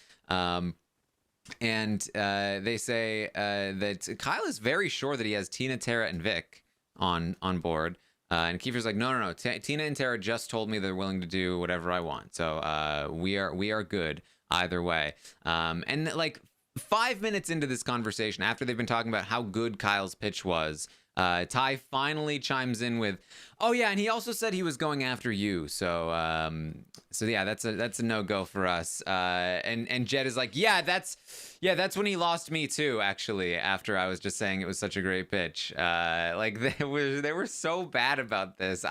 And they say that Kyle is very sure that he has Tina, Tara, and Vic on board. And Kiefer's like, no. Tina and Tara just told me they're willing to do whatever I want. So we are good either way. And like 5 minutes into this conversation, after they've been talking about how good Kyle's pitch was, Ty finally chimes in with, "Oh yeah," and he also said he was going after you. So yeah, that's a no-go for us. And Jed is like, that's when he lost me too. Actually, after I was just saying it was such a great pitch. Like they were so bad about this.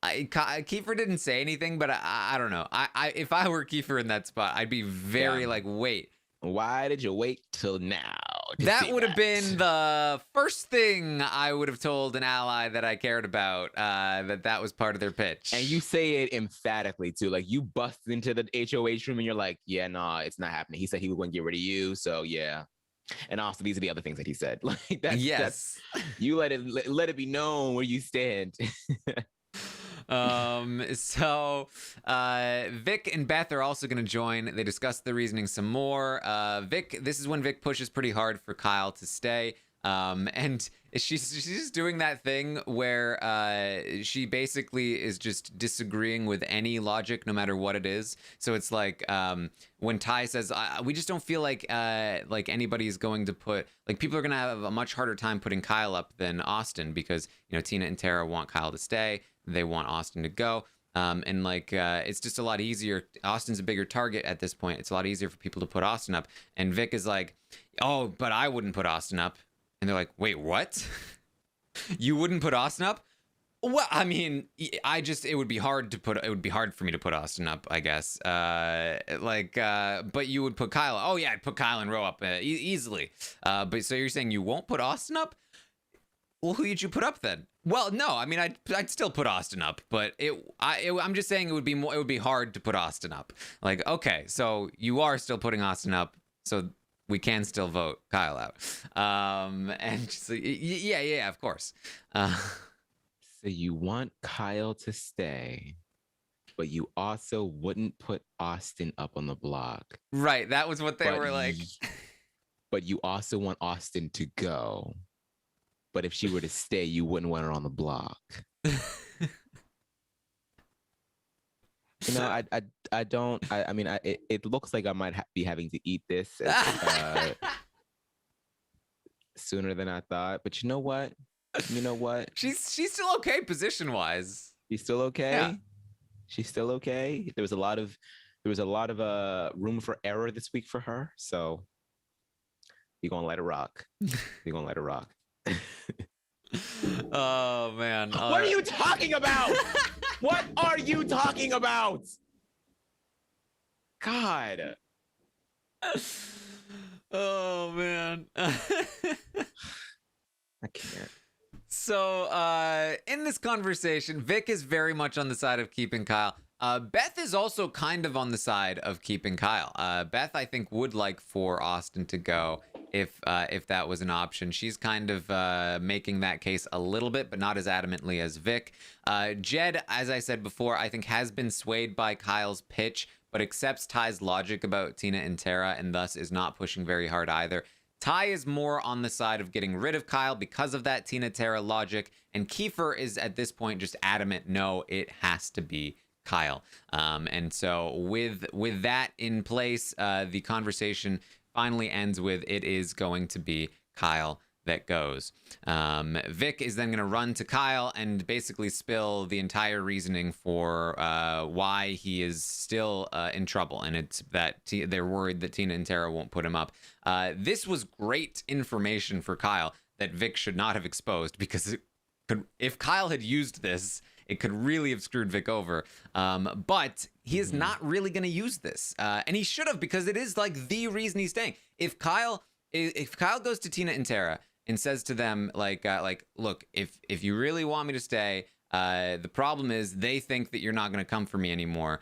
Kiefer didn't say anything, but I don't know. If I were Kiefer in that spot, I'd be very like, wait. Why did you wait till now? That would have been the first thing I would have told an ally that I cared about, that was part of their pitch. And you say it emphatically, too. Like, you bust into the HOH room and you're like, yeah, nah, it's not happening. He said he was going to get rid of you, so yeah. And also, these are the other things that he said. Like, that's you let it be known where you stand. So Vic and Beth are also going to join. They discuss the reasoning some more. This is when Vic pushes pretty hard for Kyle to stay. And she's just doing that thing where she basically is just disagreeing with any logic, no matter what it is. So it's like when Ty says, "We just don't feel like anybody is going to put people are going to have a much harder time putting Kyle up than Austin because Tina and Tara want Kyle to stay, they want Austin to go." And it's just a lot easier. Austin's a bigger target at this point. It's a lot easier for people to put Austin up. And Vic is like, "Oh, but I wouldn't put Austin up." And they're like, "Wait, what? You wouldn't put Austin up?" Well, I mean, it would be hard for me to put Austin up, I guess. But you would put Kyle. Oh yeah, I'd put Kyle and Rowe up easily. But so you're saying you won't put Austin up? Well, who did you put up then? Well, no, I mean, I'd still put Austin up, but I'm just saying it would be hard to put Austin up. Like, okay, so you are still putting Austin up, so we can still vote Kyle out. And so, yeah, of course. So you want Kyle to stay, but you also wouldn't put Austin up on the block. Right, that was what they were like. But you also want Austin to go. But if she were to stay, you wouldn't want her on the block. It looks like I might be having to eat this sooner than I thought. But you know what? She's still okay position-wise. She's still okay. Yeah. She's still okay. There was a lot of room for error this week for her. So you're gonna let it rock. You're gonna let it rock. Oh man. What are you talking about? What are you talking about? God. Oh man. I can't. So in this conversation, Vic is very much on the side of keeping Kyle. Beth is also kind of on the side of keeping Kyle. Beth, I think, would like for Austin to go if that was an option. She's kind of making that case a little bit, but not as adamantly as Vic. Jed, as I said before, I think has been swayed by Kyle's pitch, but accepts Ty's logic about Tina and Tara, and thus is not pushing very hard either. Ty is more on the side of getting rid of Kyle because of that Tina-Tara logic, and Kiefer is at this point just adamant, no, it has to be Kyle. And so with that in place, the conversation finally ends with it is going to be Kyle that goes. Vic is then going to run to Kyle and basically spill the entire reasoning for why he is still in trouble, and it's that they're worried that Tina and Tara won't put him up. This was great information for Kyle that Vic should not have exposed, because if Kyle had used this, it could really have screwed Vic over. But he is not really going to use this. And he should have, because it is like the reason he's staying. If Kyle goes to Tina and Tara and says to them, look, if you really want me to stay, the problem is they think that you're not going to come for me anymore.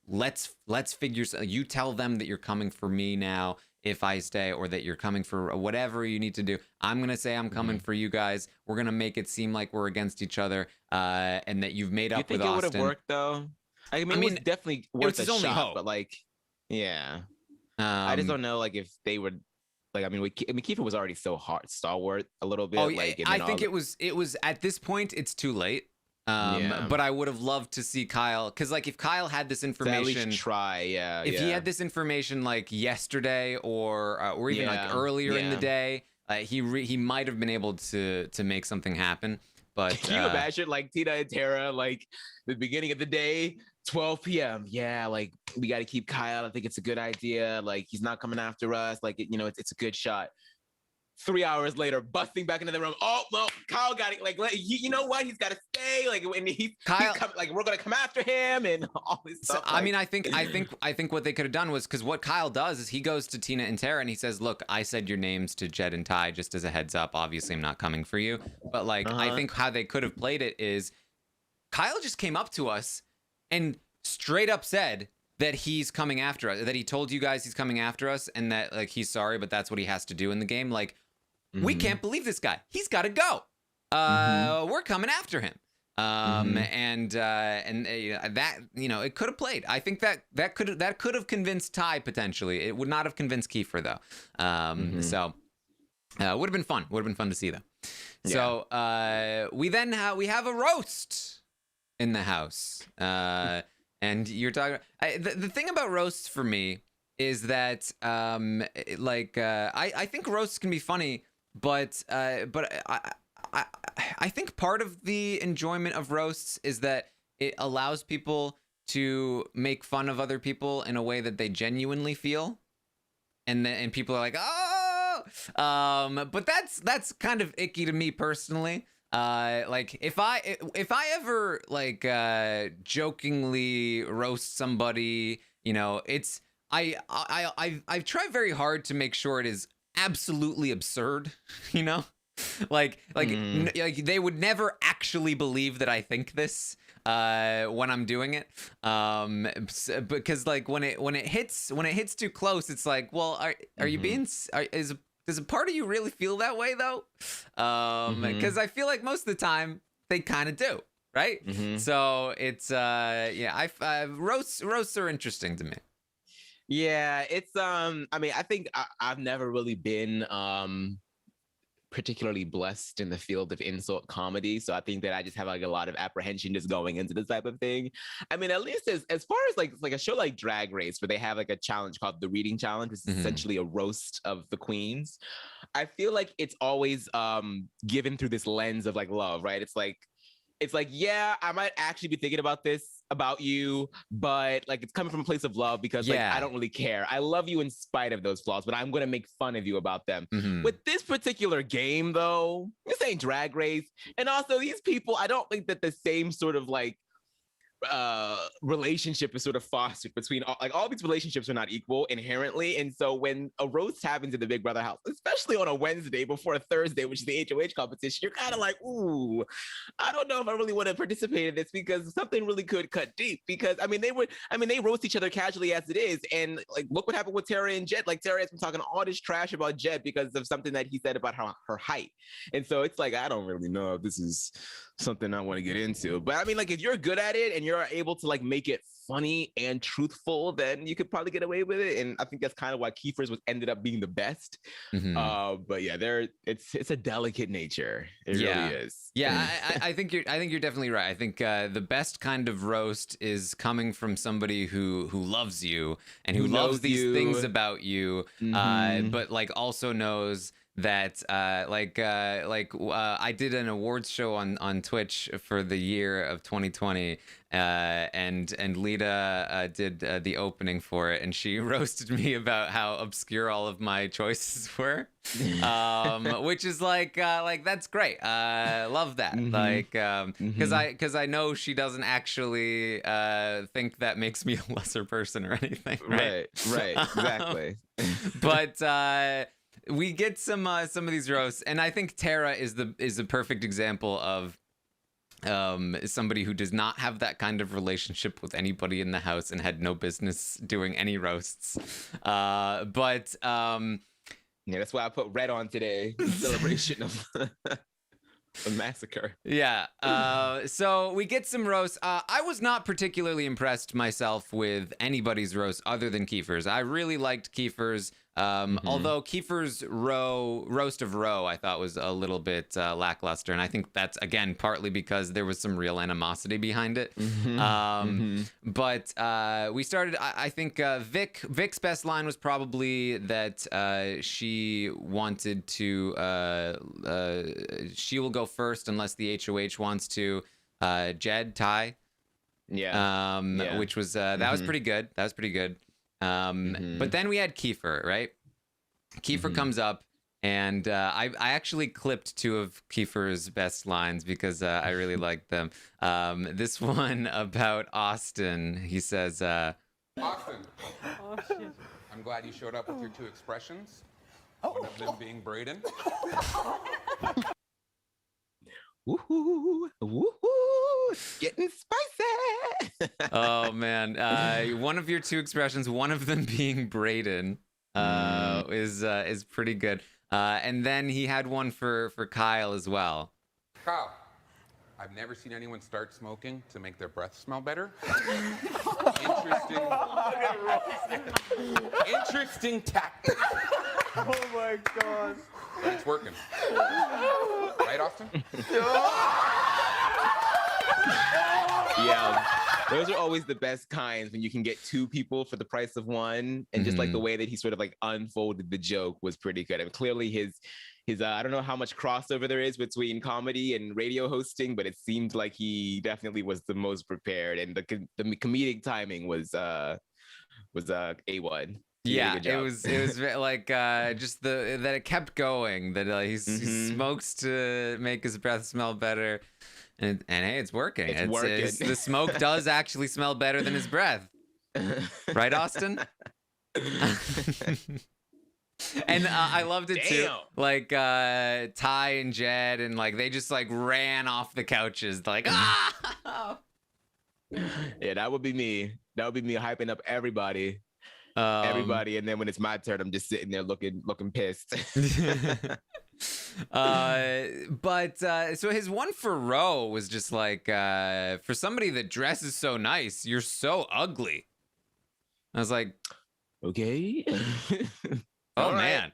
Let's figure. You tell them that you're coming for me now if I stay, or that you're coming for whatever you need to do. I'm going to say I'm coming for you guys. We're going to make it seem like we're against each other, and that you've made up with Austin. You think it would have worked, though? I mean, it was definitely worth a shot, hope. But yeah. I just don't know, if they would, Kiefer was already so stalwart a little bit. I think it was at this point, it's too late. But I would have loved to see Kyle, because if Kyle had this information, at least try, if he had this information yesterday or even earlier in the day, he might have been able to make something happen. But can you imagine like Tina and Tara, like the beginning of the day, 12 p.m. Yeah, like we got to keep Kyle. I think it's a good idea. Like he's not coming after us. Like, it's a good shot. 3 hours later, busting back into the room. Oh, well, Kyle got it. Like, you know what? He's got to stay. Like, when he's coming, like, we're gonna come after him and all this stuff. I mean, I think what they could have done was, because what Kyle does is he goes to Tina and Tara and he says, "Look, I said your names to Jed and Ty just as a heads up. Obviously, I'm not coming for you." But like, I think how they could have played it is, Kyle just came up to us and straight up said that he's coming after us. That he told you guys he's coming after us, and that like he's sorry, but that's what he has to do in the game. Like. We can't believe this guy. He's got to go. We're coming after him. And that, it could have played. I think that could have convinced Ty potentially. It would not have convinced Kiefer though. So would have been fun. Would have been fun to see though. Yeah. So we have a roast in the house. And you're talking. The thing about roasts for me is that I think roasts can be funny. But I think part of the enjoyment of roasts is that it allows people to make fun of other people in a way that they genuinely feel, and people are like, oh, but that's kind of icky to me personally. Like if I ever like jokingly roast somebody, it's I try very hard to make sure it is absolutely absurd, like they would never actually believe that I think this when I'm doing it, because like when it hits too close, it's like, well, are you being does a part of you really feel that way though? Because I feel like most of the time they kind of do, right? So it's roasts are interesting to me. Yeah, it's I mean, I think I've never really been particularly blessed in the field of insult comedy, so I think that I just have like a lot of apprehension just going into this type of thing. I mean, at least as far as like a show like Drag Race, where they have like a challenge called the Reading Challenge, which is essentially a roast of the queens. I feel like it's always given through this lens of like love, right? It's like, yeah, I might actually be thinking about this about you, but like it's coming from a place of love because like I don't really care. I love you in spite of those flaws, but I'm gonna make fun of you about them. With this particular game, though, this ain't Drag Race, and also these people, I don't think that the same sort of like relationship is sort of fostered between all these relationships are not equal inherently, and so when a roast happens in the Big Brother house, especially on a Wednesday before a Thursday, which is the HOH competition, you're kind of like, ooh, I don't know if I really want to participate in this because something really could cut deep. Because they roast each other casually as it is, and like look what happened with Tara and Jed. Like Tara has been talking all this trash about Jed because of something that he said about her height, and so it's like I don't really know if this is something I want to get into. But I mean, like if you're good at it and you're able to like make it funny and truthful, then you could probably get away with it. And I think that's kind of why Kiefer's ended up being the best. But yeah, it's a delicate nature. It really is. Yeah, I think you're definitely right. I think the best kind of roast is coming from somebody who loves you and who loves these things about you, but like also knows that I did an awards show on Twitch for the year of 2020, and Lita did the opening for it, and she roasted me about how obscure all of my choices were, which is like that's great. Love that. Because I know she doesn't actually think that makes me a lesser person or anything. Right, exactly. But we get some of these roasts, and I think Tara is a perfect example of somebody who does not have that kind of relationship with anybody in the house and had no business doing any roasts. But that's why I put red on today in celebration of a massacre. Yeah. So we get some roasts. I was not particularly impressed myself with anybody's roast other than Kiefer's. I really liked Kiefer's. Although Kiefer's roast of Roe, I thought was a little bit lackluster, and I think that's again partly because there was some real animosity behind it. But we started. I think Vic's best line was probably that she wanted to. She will go first unless the HOH wants to. Ty. Yeah. Which was that was pretty good. That was pretty good. But then we had Kiefer, right? Kiefer comes up, and I actually clipped 2 of Kiefer's best lines because I really liked them. This one about Austin, he says, Austin, I'm glad you showed up with your 2 expressions. One of them being Braden. Woohoo! Woohoo! Getting spicy. oh man, one of your 2 expressions, one of them being Braden, is pretty good. And then he had one for Kyle as well. Kyle, I've never seen anyone start smoking to make their breath smell better. Interesting tactic. Oh my God. But it's working. Right, Austin? Yeah, those are always the best kinds when you can get 2 people for the price of one, and just like the way that he sort of like unfolded the joke was pretty good. I mean, clearly his I don't know how much crossover there is between comedy and radio hosting, but it seemed like he definitely was the most prepared, and the comedic timing was A1. Yeah, it was like just that it kept going. That he smokes to make his breath smell better, and hey, it's working. It's working. The smoke does actually smell better than his breath, right, Austin? And I loved it too. Like Ty and Jed, and like they just like ran off the couches, like ah. Yeah, that would be me. That would be me hyping up everybody. And then when it's my turn, I'm just sitting there looking pissed. But so his one for Roe was just like, for somebody that dresses so nice, you're so ugly. I was like, okay. Oh man,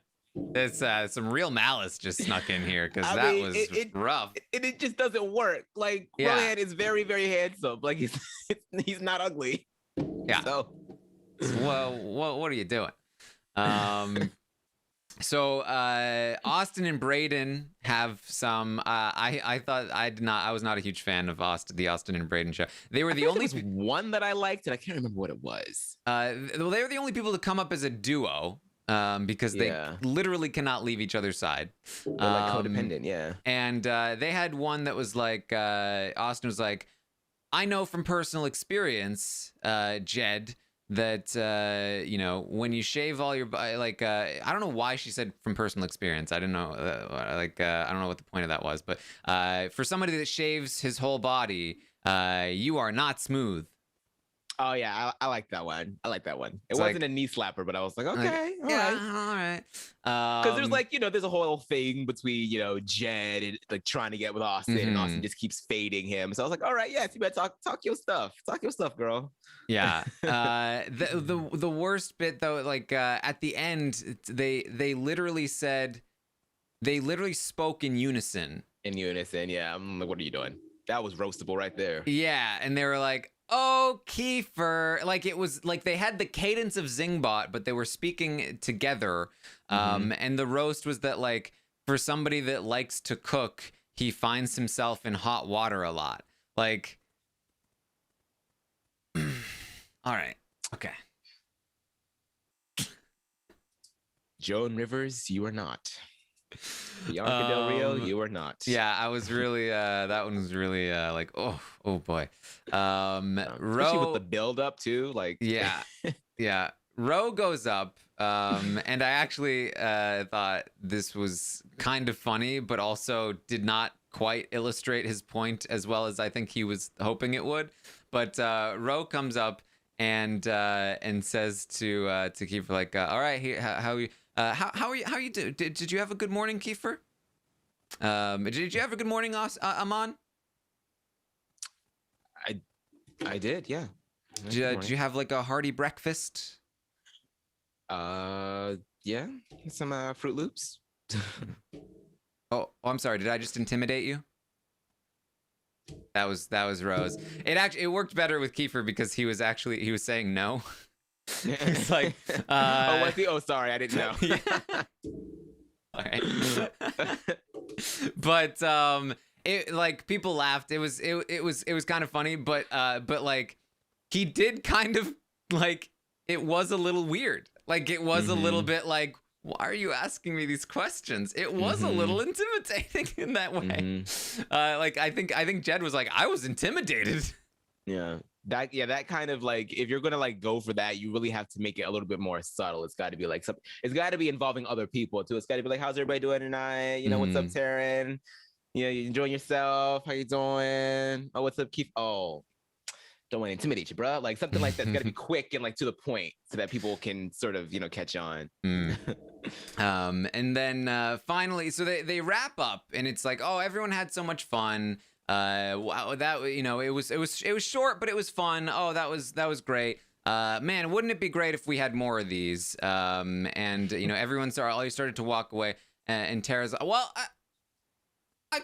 it's some real malice just snuck in here, because that was rough. It just doesn't work. Like, Rohan is very, very handsome. Like he's not ugly. Yeah. So. Well, what are you doing? So Austin and Braden have some. I was not a huge fan of the Austin and Braden show. They were the only one that I liked, and I can't remember what it was. They were the only people to come up as a duo. Because they literally cannot leave each other's side. They're like codependent, yeah. And they had one that was like, Austin was like, I know from personal experience, Jed, that when you shave all your I don't know why she said from personal experience. I don't know I don't know what the point of that was, but for somebody that shaves his whole body, you are not smooth. Oh yeah, I like that one. It wasn't a knee slapper, but I was like, okay, all right. Because there's there's a whole thing between Jed and like trying to get with Austin, and Austin just keeps fading him. So I was like, all right, yeah, you better talk your stuff, girl. Yeah. The worst bit though, like at the end, they literally spoke in unison. Yeah. I'm like, what are you doing? That was roastable right there. Yeah, and they were like, oh, Kiefer. Like, it was like they had the cadence of Zingbot, but they were speaking together. And the roast was that, like, for somebody that likes to cook, he finds himself in hot water a lot. Like, all right. Okay. Joan Rivers, you are not. Bianca Del Rio, you are not. Yeah, I was really that one was really like oh boy. Especially with the build up too, like yeah. Ro goes up, and I actually thought this was kind of funny, but also did not quite illustrate his point as well as I think he was hoping it would. But Ro comes up and says to Kiefer, like, all right, how are you doing? Did you have a good morning, Kiefer? Did you have a good morning, Aman? I did, yeah. Did you have like a hearty breakfast? Yeah, some Fruit Loops. Oh, I'm sorry. Did I just intimidate you? That was Rose. It worked better with Kiefer because he was saying no. He's like, oh, was he? Oh, sorry, I didn't know. Yeah. All right. But it like people laughed. It was kind of funny, but like he did kind of like it was a little weird. Like it was a little bit like, why are you asking me these questions? It was a little intimidating in that way. Like I think Jed was like, I was intimidated. Yeah. That kind of like, if you're gonna like go for that, you really have to make it a little bit more subtle. It's got to be like it's got to be involving other people too. It's got to be like, how's everybody doing tonight? You know, what's up, Taran? You know, you enjoying yourself? How you doing? Oh, what's up, Keith? Oh, don't want to intimidate you, bro. Like something like that's got to be quick and like to the point, so that people can sort of catch on. And then finally, so they wrap up, and it's like, oh, everyone had so much fun. Wow, that it was short, but it was fun. Oh, that was great. Man, wouldn't it be great if we had more of these? And everyone started to walk away, and Tara's like, well, I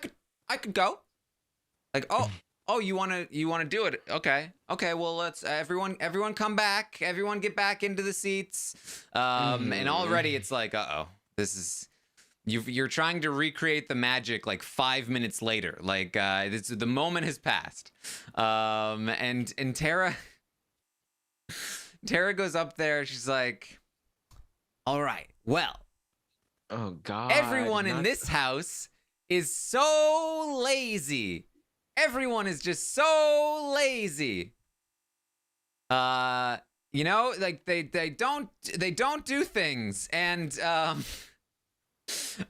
could go. Like, oh, you wanna do it? Okay, well, let's everyone come back. Everyone get back into the seats. And already it's like, this is. You're trying to recreate the magic like 5 minutes later. Like the moment has passed. And Tara goes up there. She's like, all right, well, oh God, everyone in this house is so lazy. Everyone is just so lazy. Like they don't do things. And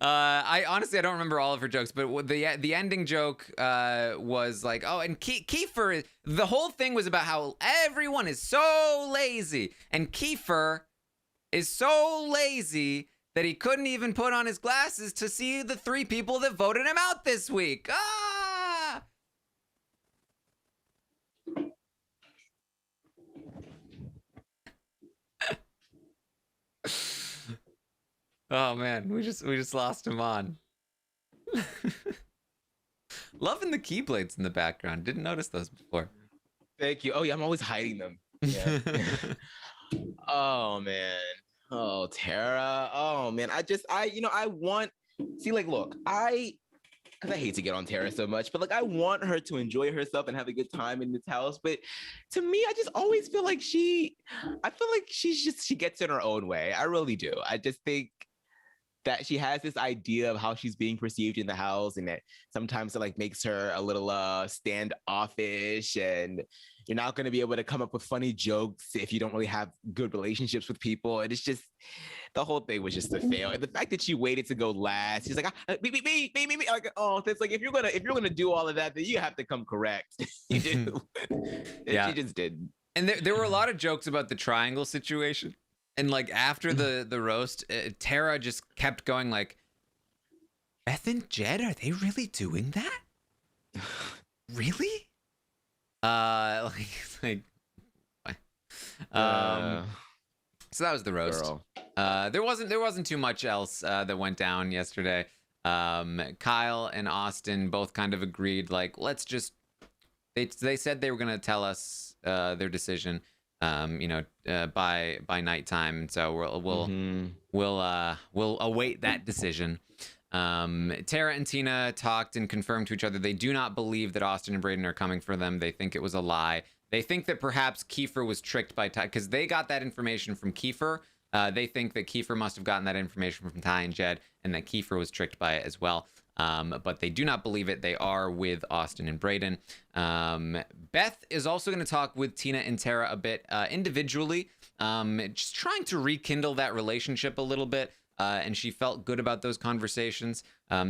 I honestly don't remember all of her jokes, but the ending joke was like, oh, and Kiefer, the whole thing was about how everyone is so lazy, and Kiefer is so lazy that he couldn't even put on his glasses to see the 3 people that voted him out this week. Ah! Oh man, we just lost him on. Loving the keyblades in the background. Didn't notice those before. Thank you. Oh yeah, I'm always hiding them. Yeah. Oh man. Oh Tara. Oh man. I want. See, like, look, because I hate to get on Tara so much, but like I want her to enjoy herself and have a good time in this house. But to me, I just always feel like she gets in her own way. I really do. I just think that she has this idea of how she's being perceived in the house, and that sometimes it like makes her a little standoffish, and you're not going to be able to come up with funny jokes if you don't really have good relationships with people. And it's just, the whole thing was just a fail. And the fact that she waited to go last, she's like, me. Like, oh, it's like, if you're gonna do all of that, then you have to come correct. You do. Yeah. She just did. And there were a lot of jokes about the triangle situation. And like after the roast, Tara just kept going like, Beth and Jed, are they really doing that? Really? So that was the roast. There wasn't too much else that went down yesterday. Kyle and Austin both kind of agreed, like, let's just. They said they were gonna tell us their decision. By nighttime. So we'll await that decision. Tara and Tina talked and confirmed to each other they do not believe that Austin and Brayden are coming for them. They think it was a lie. They think that perhaps Kiefer was tricked by Ty, because they got that information from Kiefer. They think that Kiefer must have gotten that information from Ty and Jed, and that Kiefer was tricked by it as well. But they do not believe it. They are with Austin and Brayden. Beth is also going to talk with Tina and Tara a bit individually, just trying to rekindle that relationship a little bit. And she felt good about those conversations,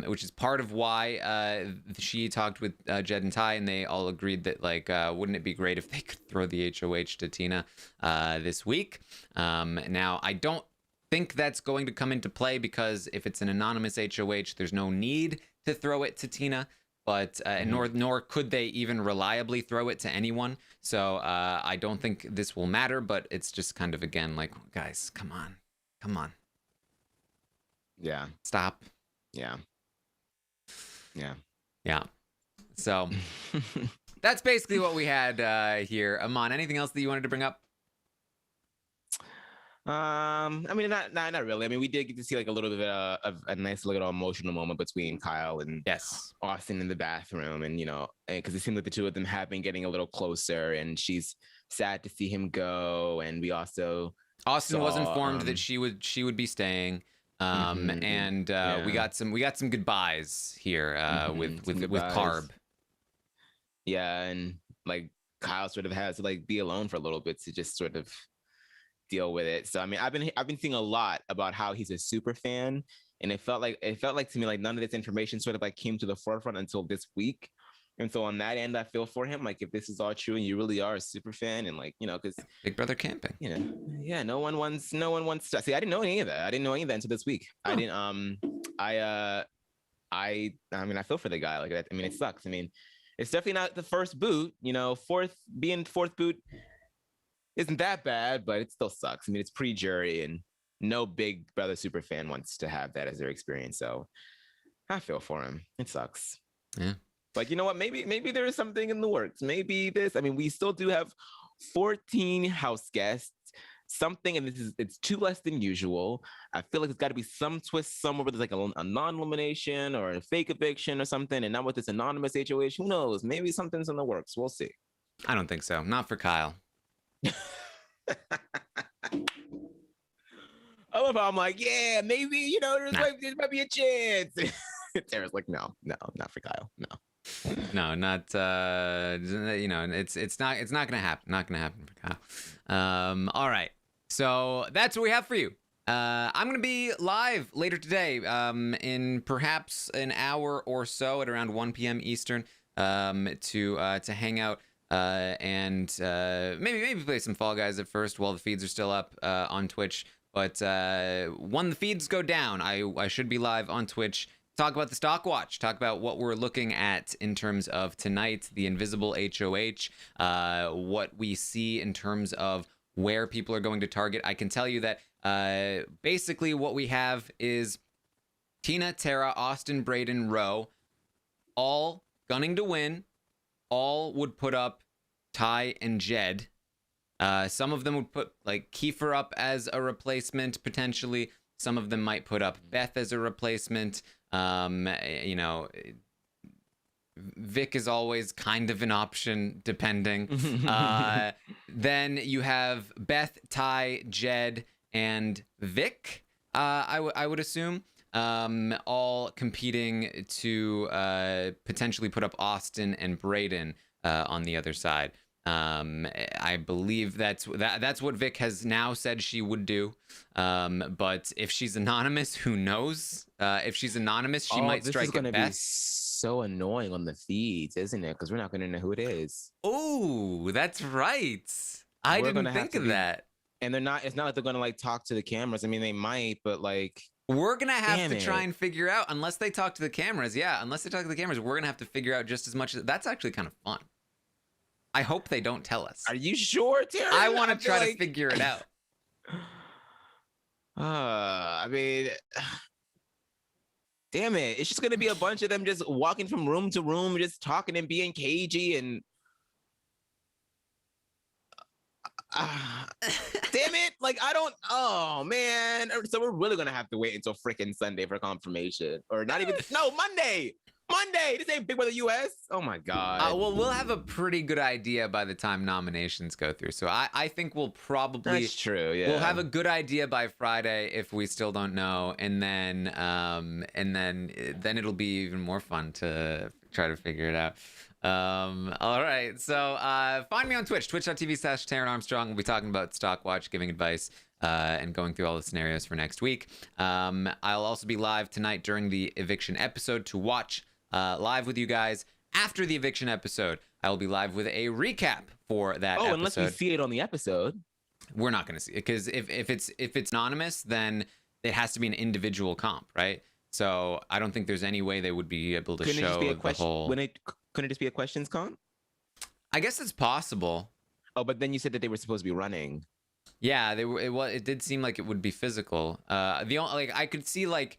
which is part of why she talked with Jed and Ty, and they all agreed that, like, wouldn't it be great if they could throw the HOH to Tina this week? Now, I don't think that's going to come into play, because if it's an anonymous HOH, there's no need to throw it to Tina, but nor could they even reliably throw it to anyone. So I don't think this will matter, but it's just kind of, again, like, guys, come on. Yeah. Stop. Yeah. Yeah. Yeah. So that's basically what we had here. Aman, anything else that you wanted to bring up? I mean, not really. I mean, we did get to see like a little bit of a nice little emotional moment between Kyle and Yes. Austin in the bathroom, and because it seemed like the two of them have been getting a little closer, and she's sad to see him go, and we also Austin was saw, informed that she would be staying. And yeah. we got some goodbyes here with goodbyes. Carb. Yeah, and like Kyle sort of has to like be alone for a little bit to just sort of deal with it. So I mean, I've been seeing a lot about how he's a super fan, and it felt like to me like none of this information sort of like came to the forefront until this week. And so on that end, I feel for him. Like if this is all true and you really are a super fan, and like because Big Brother camping. Yeah, no one wants to see. I didn't know any of that. I didn't know any of that until this week. I didn't. I mean, I feel for the guy. Like that. I mean, it sucks. I mean, it's definitely not the first boot. Fourth boot isn't that bad, but it still sucks. I mean, it's pre-jury, and no Big Brother super fan wants to have that as their experience. So I feel for him. It sucks. Yeah. But you know what? Maybe there is something in the works. Maybe this. I mean, we still do have 14 house guests. Something, and it's 2 less than usual. I feel like there's got to be some twist somewhere where there's like a non-elimination or a fake eviction or something. And now with this anonymous HOH, who knows? Maybe something's in the works. We'll see. I don't think so. Not for Kyle. I love how I'm like, yeah, maybe there might be a chance. Tara's like, no, not for Kyle. No, not it's not gonna happen. Not gonna happen for Kyle. All right. So that's what we have for you. I'm gonna be live later today, in perhaps an hour or so at around 1 p.m. Eastern, to hang out and maybe play some Fall Guys at first while the feeds are still up on Twitch. But when the feeds go down, I should be live on Twitch. Talk about the stock watch, talk about what we're looking at in terms of tonight, the invisible HOH, what we see in terms of where people are going to target. I can tell you that basically what we have is Tina, Tara, Austin, Brayden, Roe, all gunning to win. All would put up Ty and Jed. Some of them would put like Kiefer up as a replacement potentially. Some of them might put up Beth as a replacement. Vic is always kind of an option, depending. Then you have Beth, Ty, Jed, and Vic, I would assume, all competing to potentially put up Austin and Brayden on the other side. I believe that's what Vic has now said she would do. But if she's anonymous, who knows? If she's anonymous, she might strike at Beth. Be so annoying on the feeds, isn't it? Because we're not going to know who it is. Oh, that's right. I didn't think of that. And they're not. It's not like they're going to like talk to the cameras. I mean, they might, but like. We're going to have to try and figure out, unless they talk to the cameras. Yeah, unless they talk to the cameras, we're going to have to figure out just as much. That's actually kind of fun. I hope they don't tell us. Are you sure, Taran? I want to try to figure it out. I mean, damn it. It's just going to be a bunch of them just walking from room to room, just talking and being cagey and... damn it. Like, I don't... Oh, man. So we're really going to have to wait until freaking Sunday for confirmation. Or not even... No, Monday. This ain't Big Brother US. Oh my God. Well, we'll have a pretty good idea by the time nominations go through. So I think we'll probably. That's true. Yeah. We'll have a good idea by Friday if we still don't know, and then it'll be even more fun to try to figure it out. All right. So find me on Twitch, twitch.tv/Taran Armstrong. We'll be talking about Stock Watch, giving advice, and going through all the scenarios for next week. I'll also be live tonight during the eviction episode to watch. Live with you guys after the eviction episode. I will be live with a recap for that episode. Unless we see it on the episode. We're not going to see it because if it's anonymous, then it has to be an individual comp, right? So I don't think there's any way they would be able to show the whole. Couldn't it just be a questions comp? I guess it's possible. Oh, but then you said that they were supposed to be running. Yeah, they were. It did seem like it would be physical. I could see like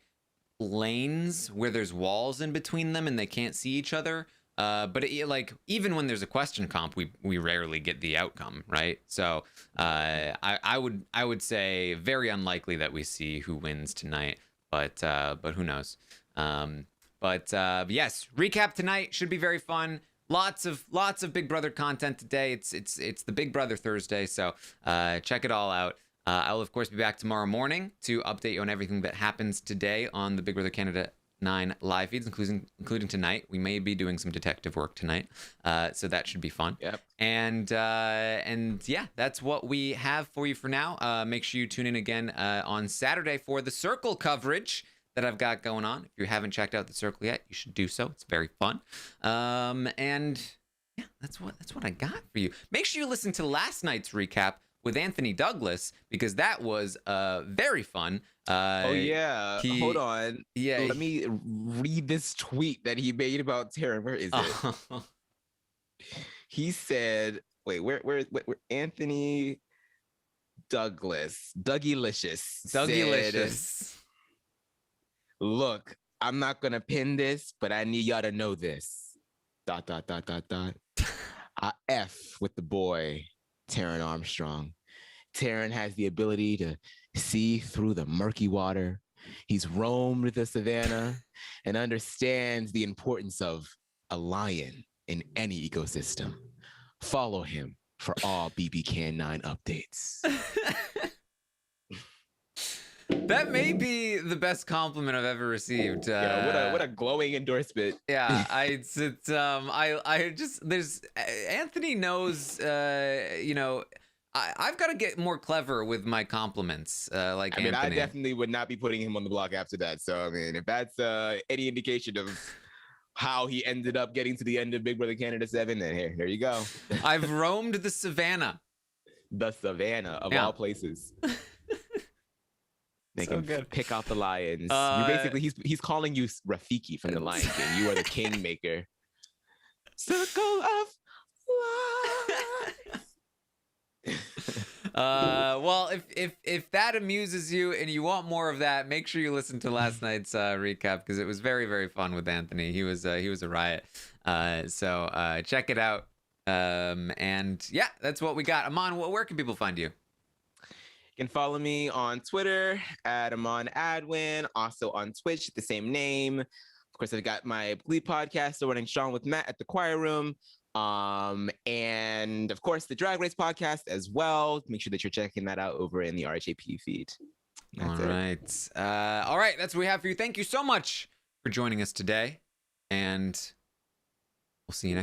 lanes where there's walls in between them and they can't see each other. But like even when there's a question comp, we rarely get the outcome, right? So I would say very unlikely that we see who wins tonight, but who knows? But yes, recap tonight should be very fun. Lots of Big Brother content today. It's the Big Brother Thursday, so check it all out. I will of course be back tomorrow morning to update you on everything that happens today on the Big Brother Canada 9 live feeds, including tonight. We may be doing some detective work tonight, so that should be fun. Yep. And yeah, that's what we have for you for now. Make sure you tune in again on Saturday for the Circle coverage that I've got going on. If you haven't checked out the Circle yet, you should do so. It's very fun. And yeah, that's what I got for you. Make sure you listen to last night's recap with Anthony Douglas, because that was very fun. Oh yeah, hold on. Yeah, let me read this tweet that he made about Taran. Where is it? He said, "Wait, where Anthony Douglas, Dougie-licious, Dougie-licious. Look, I'm not gonna pin this, but I need y'all to know this. ... I F with the boy, Taran Armstrong. Taran has the ability to see through the murky water. He's roamed the savannah and understands the importance of a lion in any ecosystem. Follow him for all BB Can 9 updates." That may be the best compliment I've ever received. Yeah, what a glowing endorsement. Yeah, I just there's Anthony knows. I've got to get more clever with my compliments. Like I mean, Anthony. I definitely would not be putting him on the block after that. So I mean, if that's any indication of how he ended up getting to the end of Big Brother Canada 7, then here you go. I've roamed the savannah. The savannah of all places. They can pick out the lions. You basically, he's calling you Rafiki from the Lion King. You are the kingmaker. Circle of life. Well, if that amuses you and you want more of that, make sure you listen to last night's recap, because it was very, very fun with Anthony. He was a riot. So check it out. And yeah, that's what we got. Aman, where can people find you? You can follow me on Twitter at Aman Adwin, also on Twitch, the same name. Of course, I've got my Glee podcast, So Running Strong with Matt at the Choir Room. And of course, the Drag Race podcast as well. Make sure that you're checking that out over in the RHAP feed. All right. All right. That's what we have for you. Thank you so much for joining us today. And we'll see you next